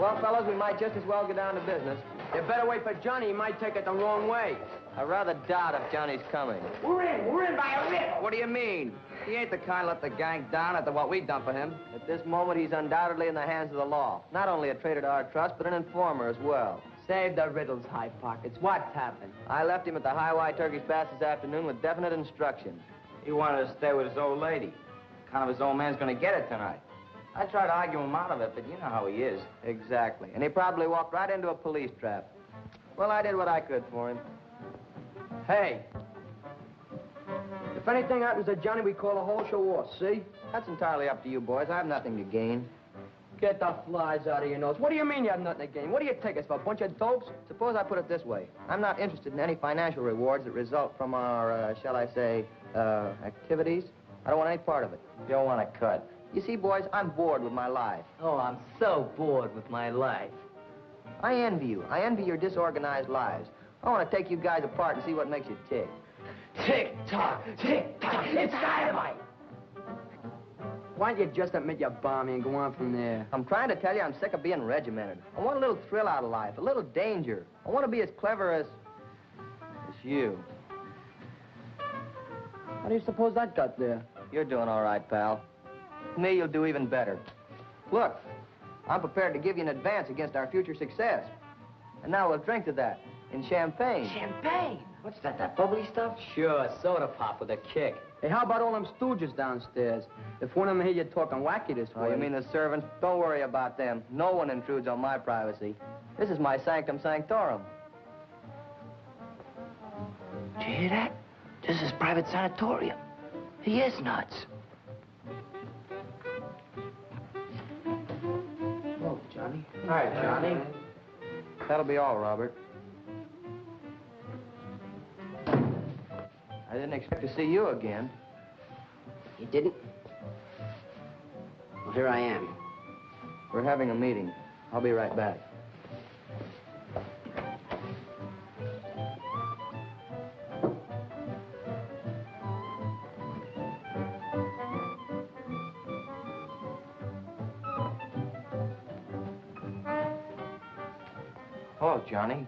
Well, fellas, we might just as well get down to business.
You better wait for Johnny. He might take it the wrong way.
I rather doubt if Johnny's coming.
We're in by a rip.
What do you mean? He ain't the kind to let the gang down after what we've done for him. At this moment, he's undoubtedly in the hands of the law. Not only a traitor to our trust, but an informer as well.
Save the riddles, High Pockets. What's happened?
I left him at the Highway Turkey's Pass this afternoon with definite instructions.
He wanted to stay with his old lady. Kind of his old man's gonna get it tonight. I tried to argue him out of it, but you know how he is.
Exactly. And he probably walked right into a police trap. Well, I did what I could for him.
Hey. If anything happens to Johnny, we call the whole show off, see?
That's entirely up to you, boys. I have nothing to gain.
Get the flies out of your nose. What do you mean you have nothing to gain? What do you take us for, a bunch of dopes?
Suppose I put it this way. I'm not interested in any financial rewards that result from our, shall I say, activities. I don't want any part of it.
You don't want to cut.
You see, boys, I'm bored with my life.
Oh, I'm so bored with my life.
I envy you. I envy your disorganized lives. I want to take you guys apart and see what makes you tick.
Tick-tock, it's dynamite.
Why don't you just admit you bombed me and go on from there?
I'm trying to tell you I'm sick of being regimented. I want a little thrill out of life, a little danger. I want to be as clever as you.
How do you suppose that got there?
You're doing all right, pal. Me, you'll do even better. Look, I'm prepared to give you an advance against our future success. And now we'll drink to that in champagne.
Champagne? What's that bubbly stuff?
Sure, soda pop with a kick. Hey, how about all them stooges downstairs? If one of them hear you talking wacky this way...
Oh, you mean the servants? Don't worry about them. No one intrudes on my privacy. This is my sanctum sanctorum.
Did you hear that? This is private sanatorium. He is nuts.
Oh, Johnny.
All right, Johnny. That'll be all, Robert. I didn't expect to see you again.
You didn't? Well, here I am.
We're having a meeting. I'll be right back. Hello, Johnny.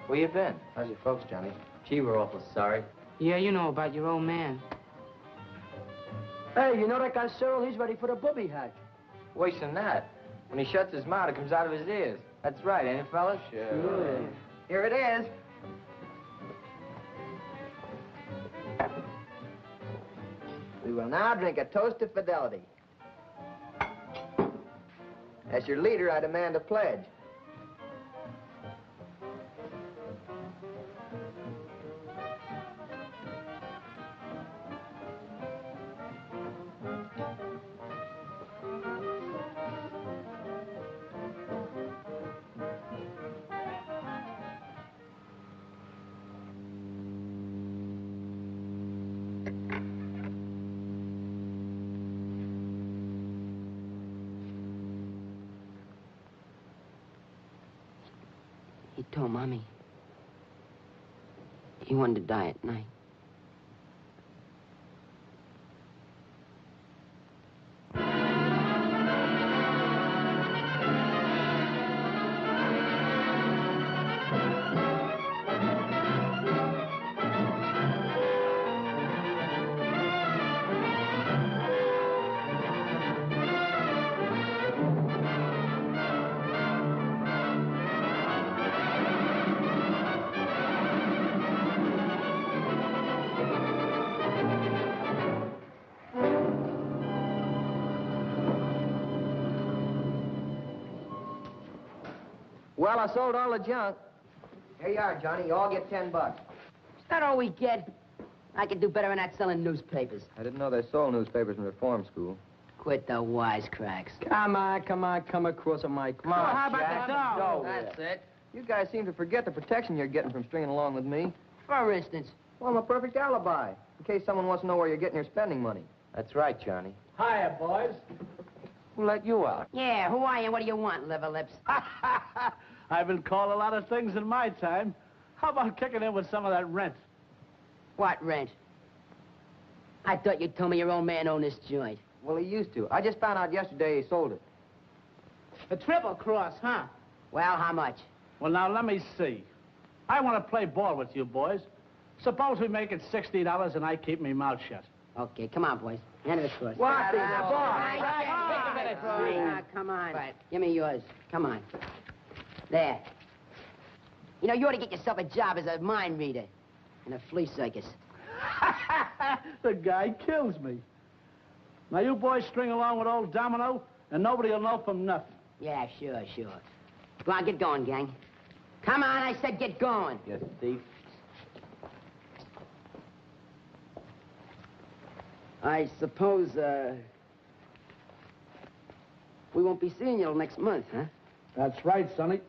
Where you been? How's your folks, Johnny?
Gee, we're awful sorry.
Yeah, you know about your old man.
Hey, you know that guy Cyril? He's ready for the booby hatch.
Worse than that. When he shuts his mouth, it comes out of his ears. That's right, ain't it, fellas?
Sure.
Here it is. We will now drink a toast to fidelity. As your leader, I demand a pledge.
He told Mommy he wanted to die at night.
Well, I sold all the junk. Here you are, Johnny. You all get $10.
Is that all we get? I could do better than that selling newspapers.
I didn't know they sold newspapers in reform school.
Quit the wisecracks.
Come across a mic. Come on,
how about
Jack.
that dog?
That's it. You guys seem to forget the protection you're getting from stringing along with me.
For instance?
Well, I'm a perfect alibi, in case someone wants to know where you're getting your spending money.
That's right, Johnny.
Hiya, boys.
Who let you out?
Yeah, who are you? What do you want, liver lips?
I've been called a lot of things in my time. How about kicking in with some of that rent?
What rent? I thought you told me your old man owned this joint.
Well, he used to. I just found out yesterday he sold it.
A triple cross, huh?
Well, how much?
Well, now, let me see. I want to play ball with you boys. Suppose we make it $60 and I keep me mouth shut.
Okay, come on, boys. Hand it across.
What?
Come on. Give me yours. Come on. There. You know, you ought to get yourself a job as a mind reader in a flea circus.
The guy kills me. Now, you boys string along with old Domino, and nobody will know from nothing.
Yeah, sure. Go on, get going, gang. Come on, I said get going.
You thief.
I suppose, we won't be seeing you next month, huh?
That's right, Sonny.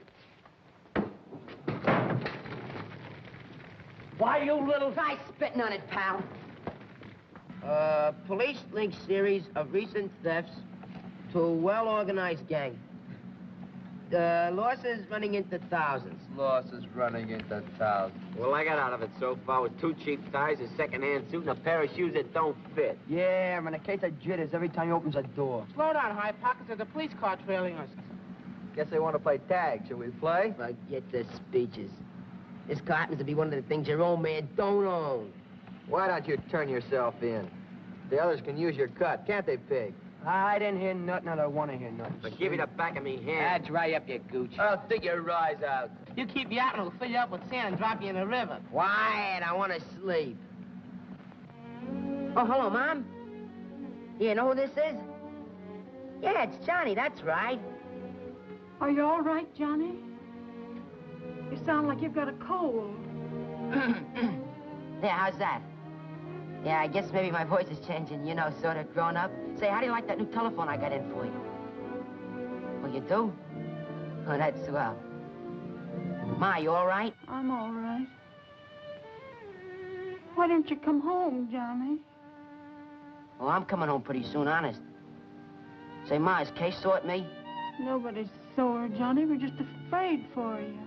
Why, you little...
Try spitting on it, pal. Police link series of recent thefts to a well-organized gang. Losses running into thousands.
Losses running into thousands. Well, I got out of it so far with 2 cheap ties, a second-hand suit, and a pair of shoes that don't fit.
Yeah, and a case of jitters every time he opens a door.
Slow down, High Pockets. There's a police car trailing us.
Guess they want to play tag. Shall we play?
Forget the speeches. This car happens to be one of the things your old man don't own.
Why don't you turn yourself in? The others can use your cut, can't they, pig?
I didn't hear nothing. I don't want to hear nothing.
But give me the back of me hand.
Ah, dry up your gooch.
I'll dig your rise out.
You keep yapping, we'll fill you up with sand and drop you in the river.
Quiet, I want to sleep. Oh, hello, Mom. You know who this is? Yeah, it's Johnny, that's right.
Are you all right, Johnny? You sound like you've got a cold.
Yeah, how's that? Yeah, I guess maybe my voice is changing, you know, sort of grown up. Say, how do you like that new telephone I got in for you? Oh, you do? Oh, that's swell. Ma, you all right?
I'm all right. Why don't you come home, Johnny?
Well, I'm coming home pretty soon, honest. Say, Ma, is Kay sore at me?
Nobody's sore, Johnny. We're just afraid for you.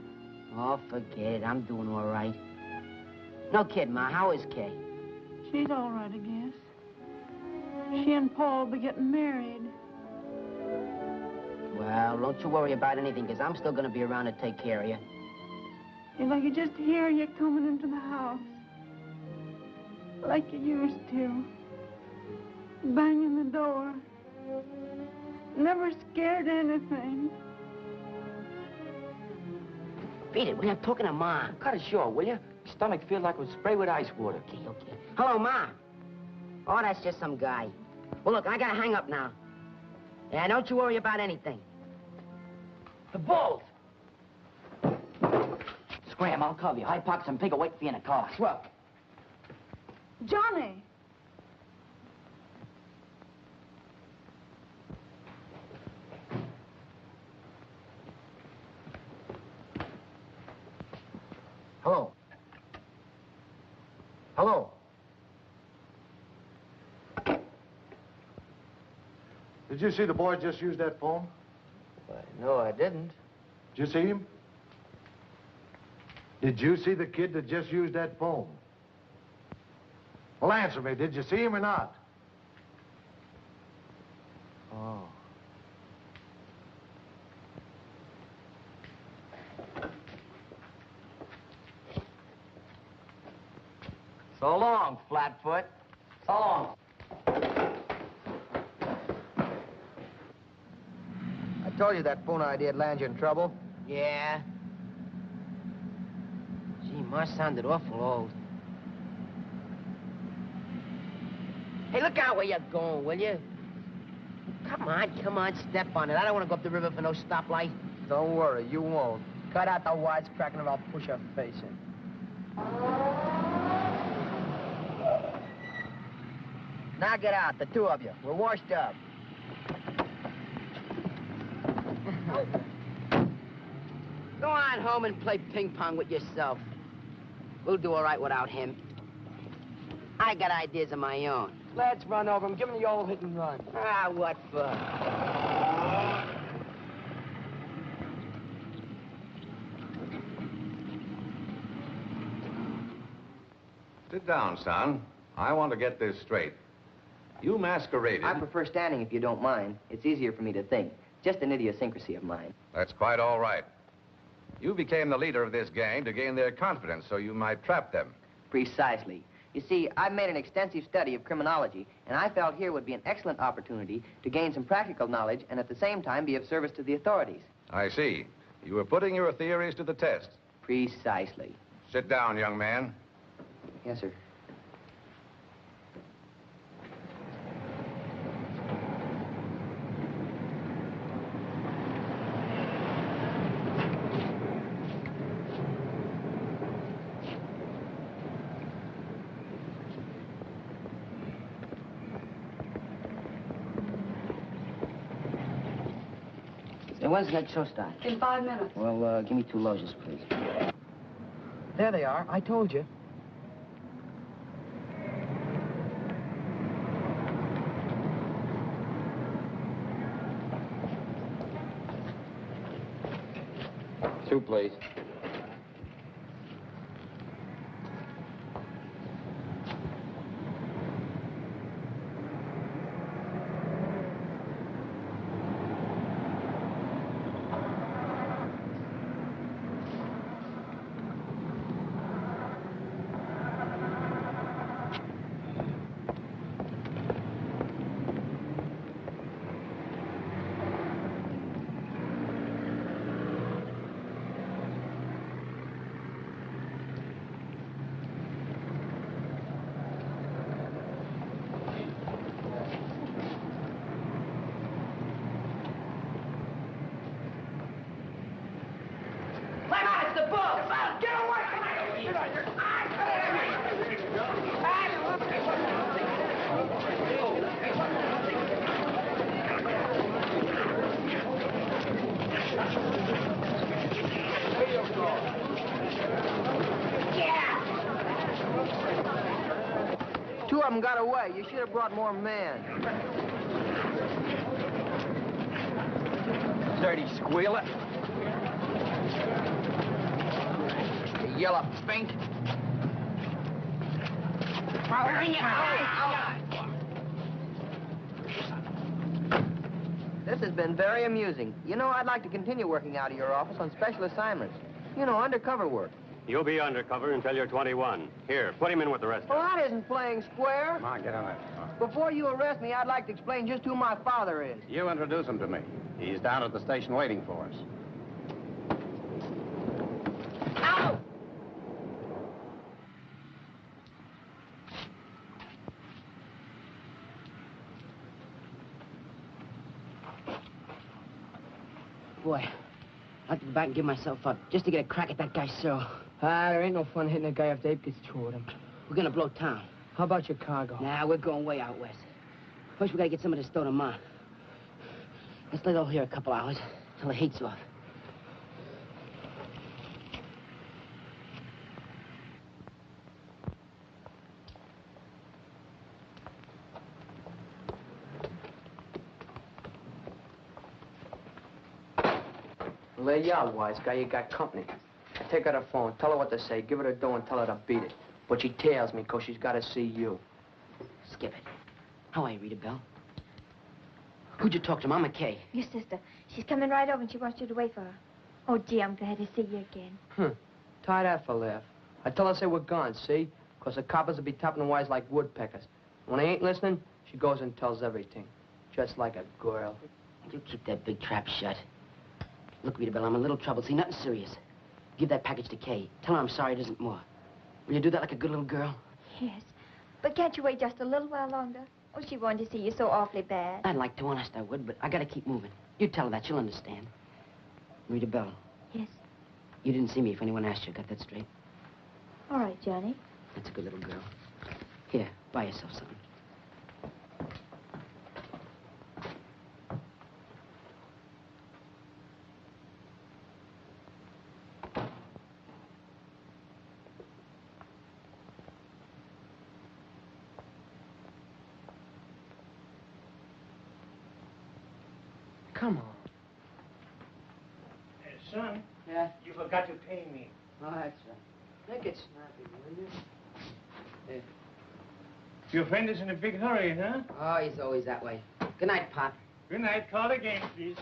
Oh, forget it. I'm doing all right. No kid, Ma. How is Kay?
She's all right, I guess. She and Paul will be getting married.
Well, don't you worry about anything, because I'm still going to be around to take care of you.
If I could just hear you coming into the house. Like you used to.
banging the door. Never scared anything.
Beat it, when I'm talking to Ma. Cut it short, will you? My stomach feels like it was sprayed with ice water. Okay, okay. Hello, Ma. Oh, that's just some guy. Well, look, I gotta hang up now. Yeah, don't you worry about anything. The bulls! Scram, I'll cover you. High pockets and pig will wait for you in the car. Swell.
Johnny!
Hello. Hello. Did you see the boy just use that phone?
No, I didn't.
Did you see him? Did you see the kid that just used that phone? Well, answer me. Did you see him or not? Oh.
So long, Flatfoot. So long.
I told you that phone idea'd land you in trouble.
Yeah. Gee, Ma sounded awful old. Hey, look out where you're going, will you? Come on, step on it. I don't want to go up the river for no stoplight.
Don't worry, you won't. Cut out the wisecracking or I'll push your face in.
Now get out, the two of you. We're washed up. Go on home and play ping pong with yourself. We'll do all right without him. I got ideas of my own.
Let's run over him. Give him the old hit and run.
Ah, what fun.
Sit down, son. I want to get this straight. You masqueraded...
I prefer standing if you don't mind. It's easier for me to think. Just an idiosyncrasy of mine.
That's quite all right. You became the leader of this gang to gain their confidence so you might trap them.
Precisely. You see, I've made an extensive study of criminology, and I felt here would be an excellent opportunity to gain some practical knowledge and at the same time be of service to the authorities.
I see. You were putting your theories to the test.
Precisely.
Sit down, young man.
Yes, sir.
Hey, when's that show start?
In 5 minutes.
Well, give me 2 loges, please.
There they are. I told you.
Two, please.
Two of them got away. You should have brought more men.
Dirty squealer. You yellow fink.
This has been very amusing. You know, I'd like to continue working out of your office on special assignments. You know, undercover work.
You'll be undercover until you're 21. Here, put him in with the rest of
Well,
them.
that isn't playing square.
Come on, get on that.
before you arrest me, I'd like to explain just who my father is.
You introduce him to me. He's down at the station waiting for us.
Ow! Boy, I'd like to go back and give myself up, just to get a crack at that guy Cyril.
There ain't no fun hitting a guy after Abe gets through with him.
We're gonna blow town.
How about Chicago?
Nah, we're going way out west. First, we gotta get some of this dough to Ma. Let's lay over here a couple hours, till the heat's off.
Lay out, wise guy. You got company. Take her the phone. Tell her what to say. Give her the dough and tell her to beat it. But she tails me because she's got to see you.
Skip it. How are you, Rita Bell? Who'd you talk to, Mama Kay?
Your sister. She's coming right over and she wants you to wait for her. Oh, gee, I'm glad to see you again.
Tie that for a laugh. I tell her, say we're gone, see? Because the coppers will be tapping the wires like woodpeckers. When they ain't listening, she goes and tells everything. Just like a girl.
You keep that big trap shut. Look, Rita Bell, I'm in a little trouble. See, nothing serious. Give that package to Kay. Tell her I'm sorry it isn't more. Will you do that like a good little girl?
Yes. But can't you wait just a little while longer? Oh, she wanted to see you so awfully bad.
I'd like to, honest I would, but I gotta keep moving. You tell her that, she'll understand. Rita Bell.
Yes.
You didn't see me if anyone asked you. Got that straight?
All right, Johnny.
That's a good little girl. Here, buy yourself something.
Come on.
Son.
Yeah?
You forgot to pay me.
Oh, that's right. Make it snappy, will you? Yeah.
Your friend is in a big hurry, huh?
Oh, he's always that way. Good night, Pop.
Good night. Call again, please.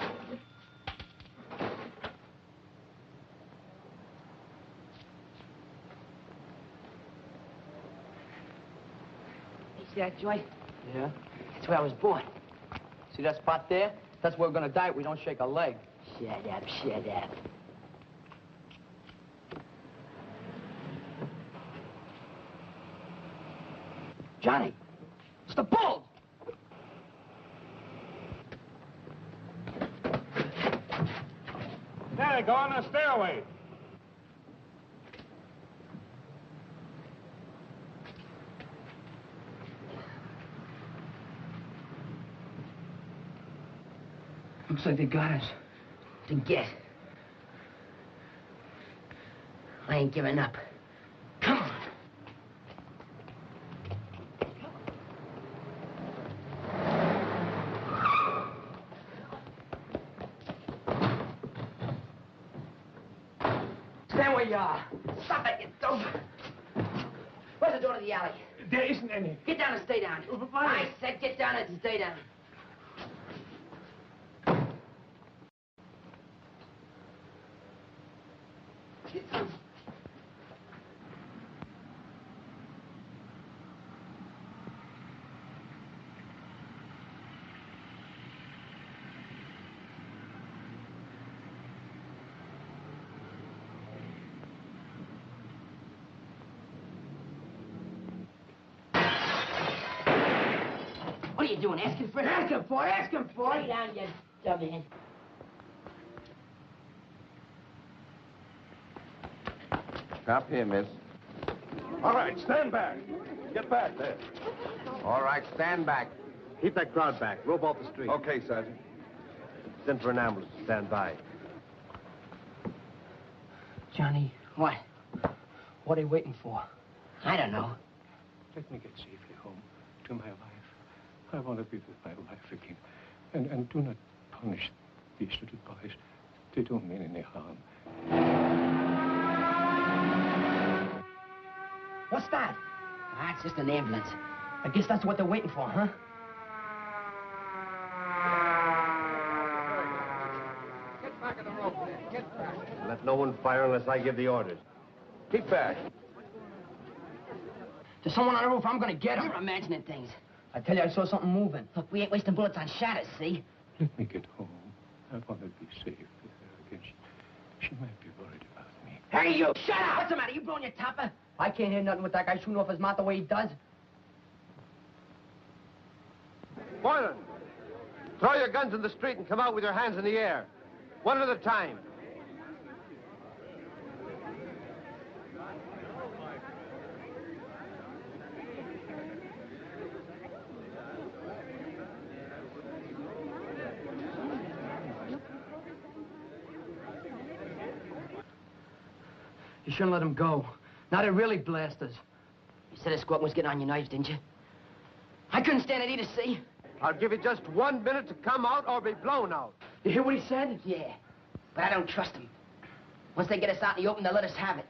You see that, Joy?
Yeah?
That's where I was born.
See that spot there? That's where we're gonna die if we don't shake a leg.
Shut up, shut up. Johnny! It's the bull!
There, go on the stairway.
Looks like they got us.
Then get. I ain't giving up. Come on. Stand where you are. Stop it, you dope. Where's the door to the alley?
There isn't any.
Get down and stay down.
Why?
I said get down and stay down. What are you doing, asking for it? Asking for it, asking for it. Lay down, you dumbhead.
Up here, miss.
All right, stand back. Get back there.
All right, stand back.
Keep that crowd back. Rope off the street.
Okay, Sergeant.
Send for an ambulance. Stand by.
Johnny,
What?
what are you waiting for?
I don't know.
Let me get safely home to my wife. I want to be with my wife again. And do not punish these little boys. They don't mean any harm.
What's that? Ah, it's just an ambulance. I guess that's what they're waiting for, huh?
Get back in the rope there. Get back. Let no one fire unless I give the orders. Keep back.
There's someone on the roof. I'm gonna get him.
You're imagining things.
I tell you, I saw something moving. Look, we ain't wasting bullets on shadows, see?
Let me get home. I want to be safe with her again. She might be worried about me.
Hey, you! Shut up! What's the matter? You blowing your topper? I can't hear nothing with that guy shooting off his mouth the way he does.
Boylan, throw your guns in the street and come out with your hands in the air. One at a time.
You shouldn't let him go. Now they really blast us. You said his squawk was getting on your nerves, didn't you? I couldn't stand it either, see?
I'll give you just 1 minute to come out or be blown out.
You hear what he said? Yeah, but I don't trust him. Once they get us out in the open, they'll let us have it.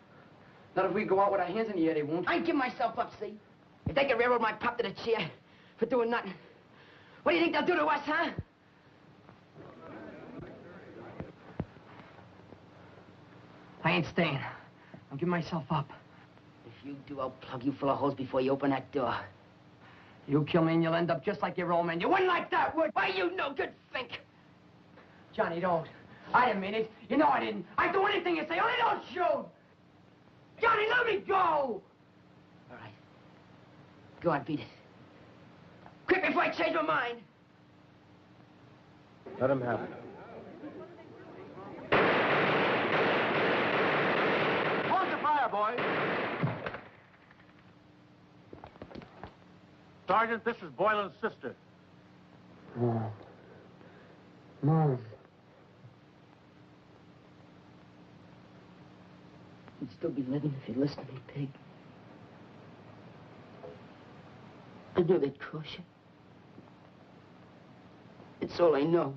Not if we go out with our hands in the air, they won't. I ain't giving myself up, see? If they can railroad my pop to the chair for doing nothing, what do you think they'll do to us, huh? I ain't staying. I'm giving myself up. If you do, I'll plug you full of holes before you open that door. You kill me and you'll end up just like your old man. You wouldn't like that, would? Why, you no good think. Johnny, don't. I didn't mean it. You know I didn't. I'd do anything you say, only don't shoot. Johnny, let me go. All right. Go on, beat it. Quick before I change my mind.
Let him have it. Hold the fire, boys. Sergeant, this is Boylan's sister.
Mom. Mom. You'd still be living if you listened to me, pig. I know they'd cross you. It's all I know.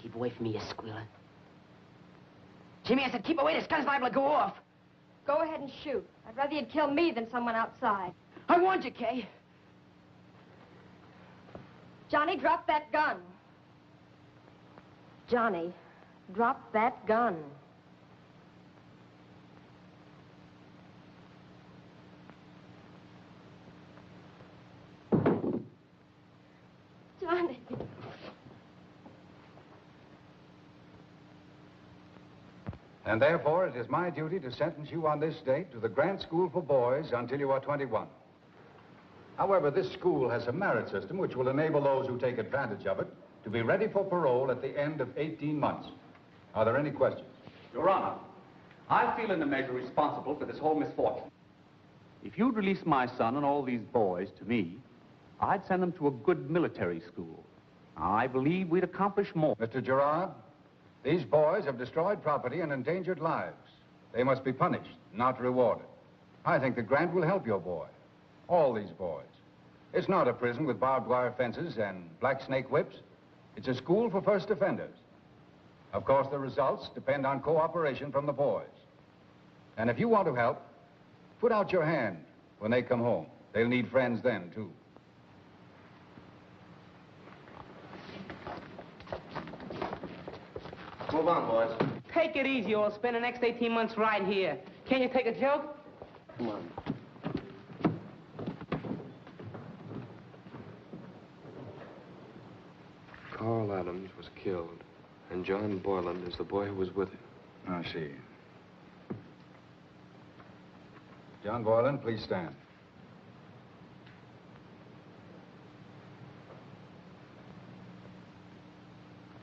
Keep away from me, you squealer. Jimmy, I said keep away. This gun's liable to go off.
Go ahead and shoot. I'd rather you'd kill me than someone outside.
I warned you, Kay.
Johnny, drop that gun. Johnny, drop that gun. Johnny.
And therefore, it is my duty to sentence you on this date to the Grant School for Boys until you are 21. However, this school has a merit system which will enable those who take advantage of it to be ready for parole at the end of 18 months. Are there any questions?
Your Honor, I feel in a measure responsible for this whole misfortune. If you'd release my son and all these boys to me, I'd send them to a good military school. I believe we'd accomplish more.
Mr. Gerard, these boys have destroyed property and endangered lives. They must be punished, not rewarded. I think the grant will help your boy. All these boys. It's not a prison with barbed wire fences and black snake whips. It's a school for first offenders. Of course, the results depend on cooperation from the boys. And if you want to help, put out your hand when they come home. They'll need friends then, too.
Move on, boys.
Take it easy, or spend the next 18 months right here. Can you take a joke?
Come on.
Carl Adams was killed, and John Boylan is the boy who was with him.
I see. John Boylan, please stand.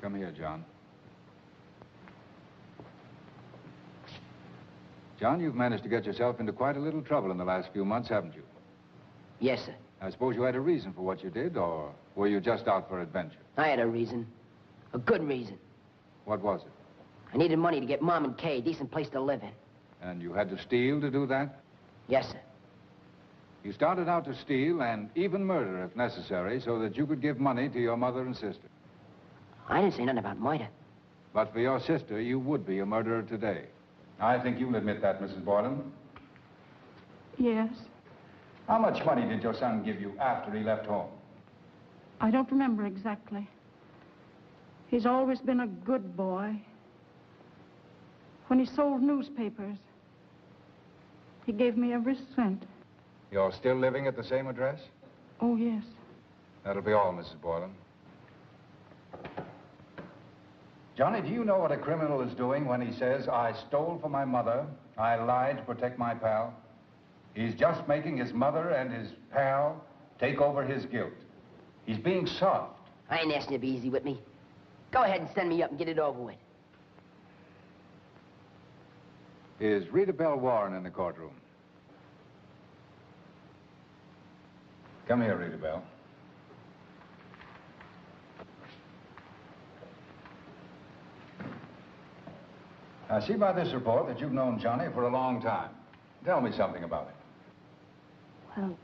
Come here, John. John, you've managed to get yourself into quite a little trouble in the last few months, haven't you?
Yes, sir.
I suppose you had a reason for what you did, or were you just out for adventure?
I had a reason. A good reason.
What was it?
I needed money to get Mom and Kay a decent place to live in.
And you had to steal to do that?
Yes, sir.
You started out to steal and even murder if necessary so that you could give money to your mother and sister.
I didn't say nothing about murder.
But for your sister, you would be a murderer today. I think you'll admit that, Mrs. Boylan.
Yes.
How much money did your son give you after he left home?
I don't remember exactly. He's always been a good boy. When he sold newspapers, he gave me every cent.
You're still living at the same address?
Oh, yes.
That'll be all, Mrs. Boylan. Johnny, do you know what a criminal is doing when he says, I stole from my mother, I lied to protect my pal? He's just making his mother and his pal take over his guilt. He's being soft.
I ain't asking you to be easy with me. Go ahead and send me up and get it over with.
Is Rita Bell Warren in the courtroom? Come here, Rita Bell. I see by this report that you've known Johnny for a long time. Tell me something about it.
Well,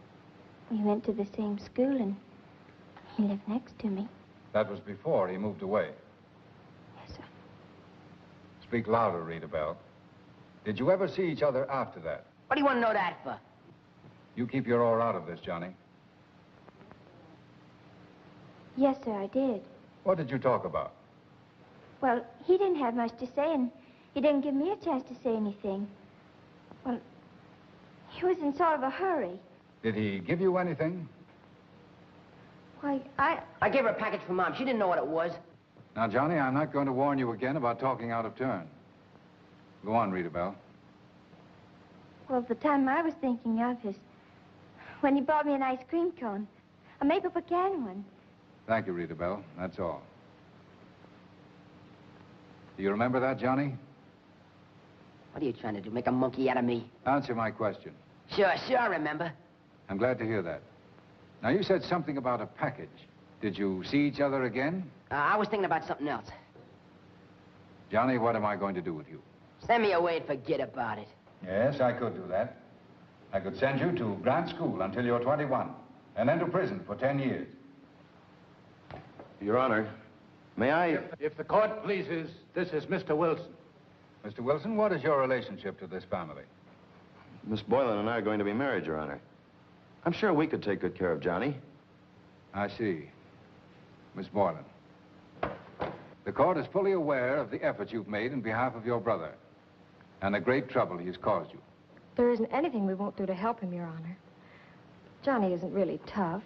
we went to the same school and he lived next to me.
That was before he moved away.
Yes, sir.
Speak louder, Rita Bell. Did you ever see each other after that?
What do you want to know that for?
You keep your oar out of this, Johnny.
Yes, sir, I did.
What did you talk about?
Well, he didn't have much to say, and he didn't give me a chance to say anything. Well, he was in sort of a hurry.
Did he give you anything?
Why,
I gave her a package from Mom. She didn't know what it was.
Now, Johnny, I'm not going to warn you again about talking out of turn. Go on, Rita Bell.
Well, the time I was thinking of is when he bought me an ice cream cone, a maple pecan one.
Thank you, Rita Bell. That's all. Do you remember that, Johnny?
What are you trying to do, make a monkey out of me?
Answer my question.
Sure, I remember.
I'm glad to hear that. Now, you said something about a package. Did you see each other again?
I was thinking about something else.
Johnny, what am I going to do with you?
Send me away and forget about it.
Yes, I could do that. I could send you to grant school until you're 21, and then to prison for 10 years.
Your Honor, may I...
If the court pleases, this is Mr. Wilson.
Mr. Wilson, what is your relationship to this family?
Miss Boylan and I are going to be married, Your Honor. I'm sure we could take good care of Johnny.
I see. Miss Boylan, the court is fully aware of the efforts you've made in behalf of your brother and the great trouble he's caused you.
There isn't anything we won't do to help him, Your Honor. Johnny isn't really tough.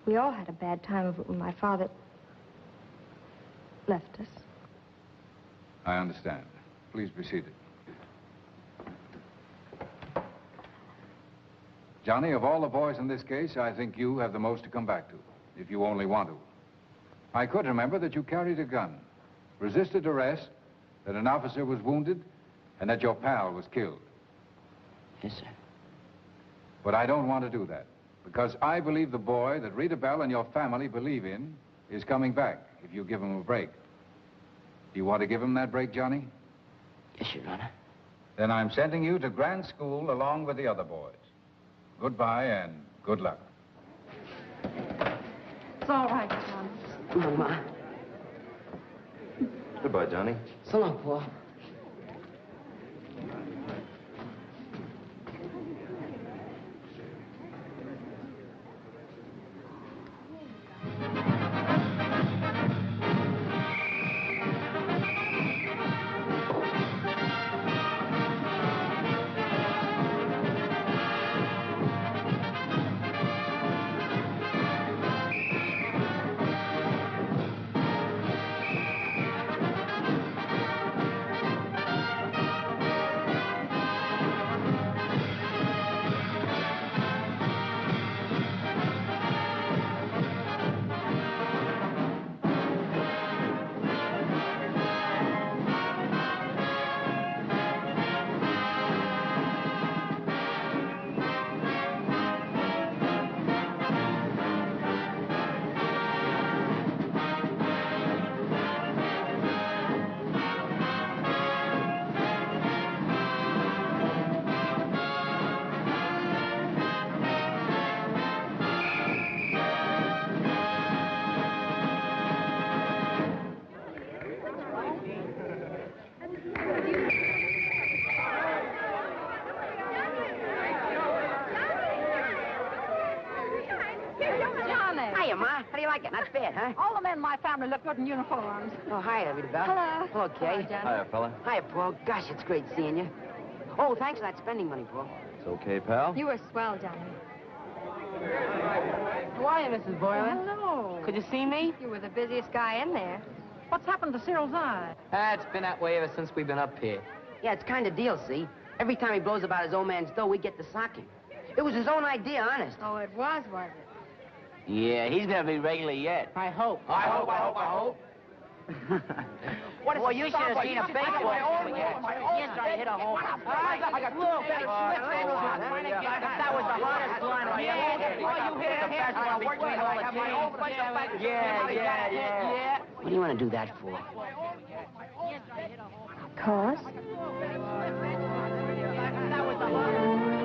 We all had a bad time of it when my father left us.
I understand. Please be seated. Johnny, of all the boys in this case, I think you have the most to come back to, if you only want to. I could remember that you carried a gun, resisted arrest, that an officer was wounded, and that your pal was killed.
Yes, sir.
But I don't want to do that, because I believe the boy that Rita Bell and your family believe in is coming back if you give him a break. Do you want to give him that break, Johnny?
Yes, Your Honor.
Then I'm sending you to grant school along with the other boys. Goodbye and good luck.
It's all right, John.
Mama.
Goodbye, Johnny.
So long, Paul.
Johnny.
Hiya, Ma. How do you like it? Not bad, huh?
All the men in my family look good in uniforms.
Oh, hiya, Rita Bell.
Hello.
Hello, Kay.
Hello, Johnny.
Hiya, fella.
Hiya, Paul. Gosh, it's great seeing you. Oh, thanks for that spending money, Paul.
It's okay, pal.
You were swell, Johnny.
How are you, Mrs. Boylan?
Hello.
Could you see me?
You were the busiest guy in there.
What's happened to Cyril's eye?
It's been that way ever since we've been up here.
Yeah, it's kind of deal, see? Every time he blows about his old man's dough, we get to sock him. It was his own idea, honest.
Oh, it was it?
Yeah, he's gonna be regular yet.
I hope.
I hope.
Well, you should have seen a big one. Yes, I hit a home run.
I got two better
That was the hardest one.
Yeah.
What do you want to do that for?
Cause?
That was the hardest one.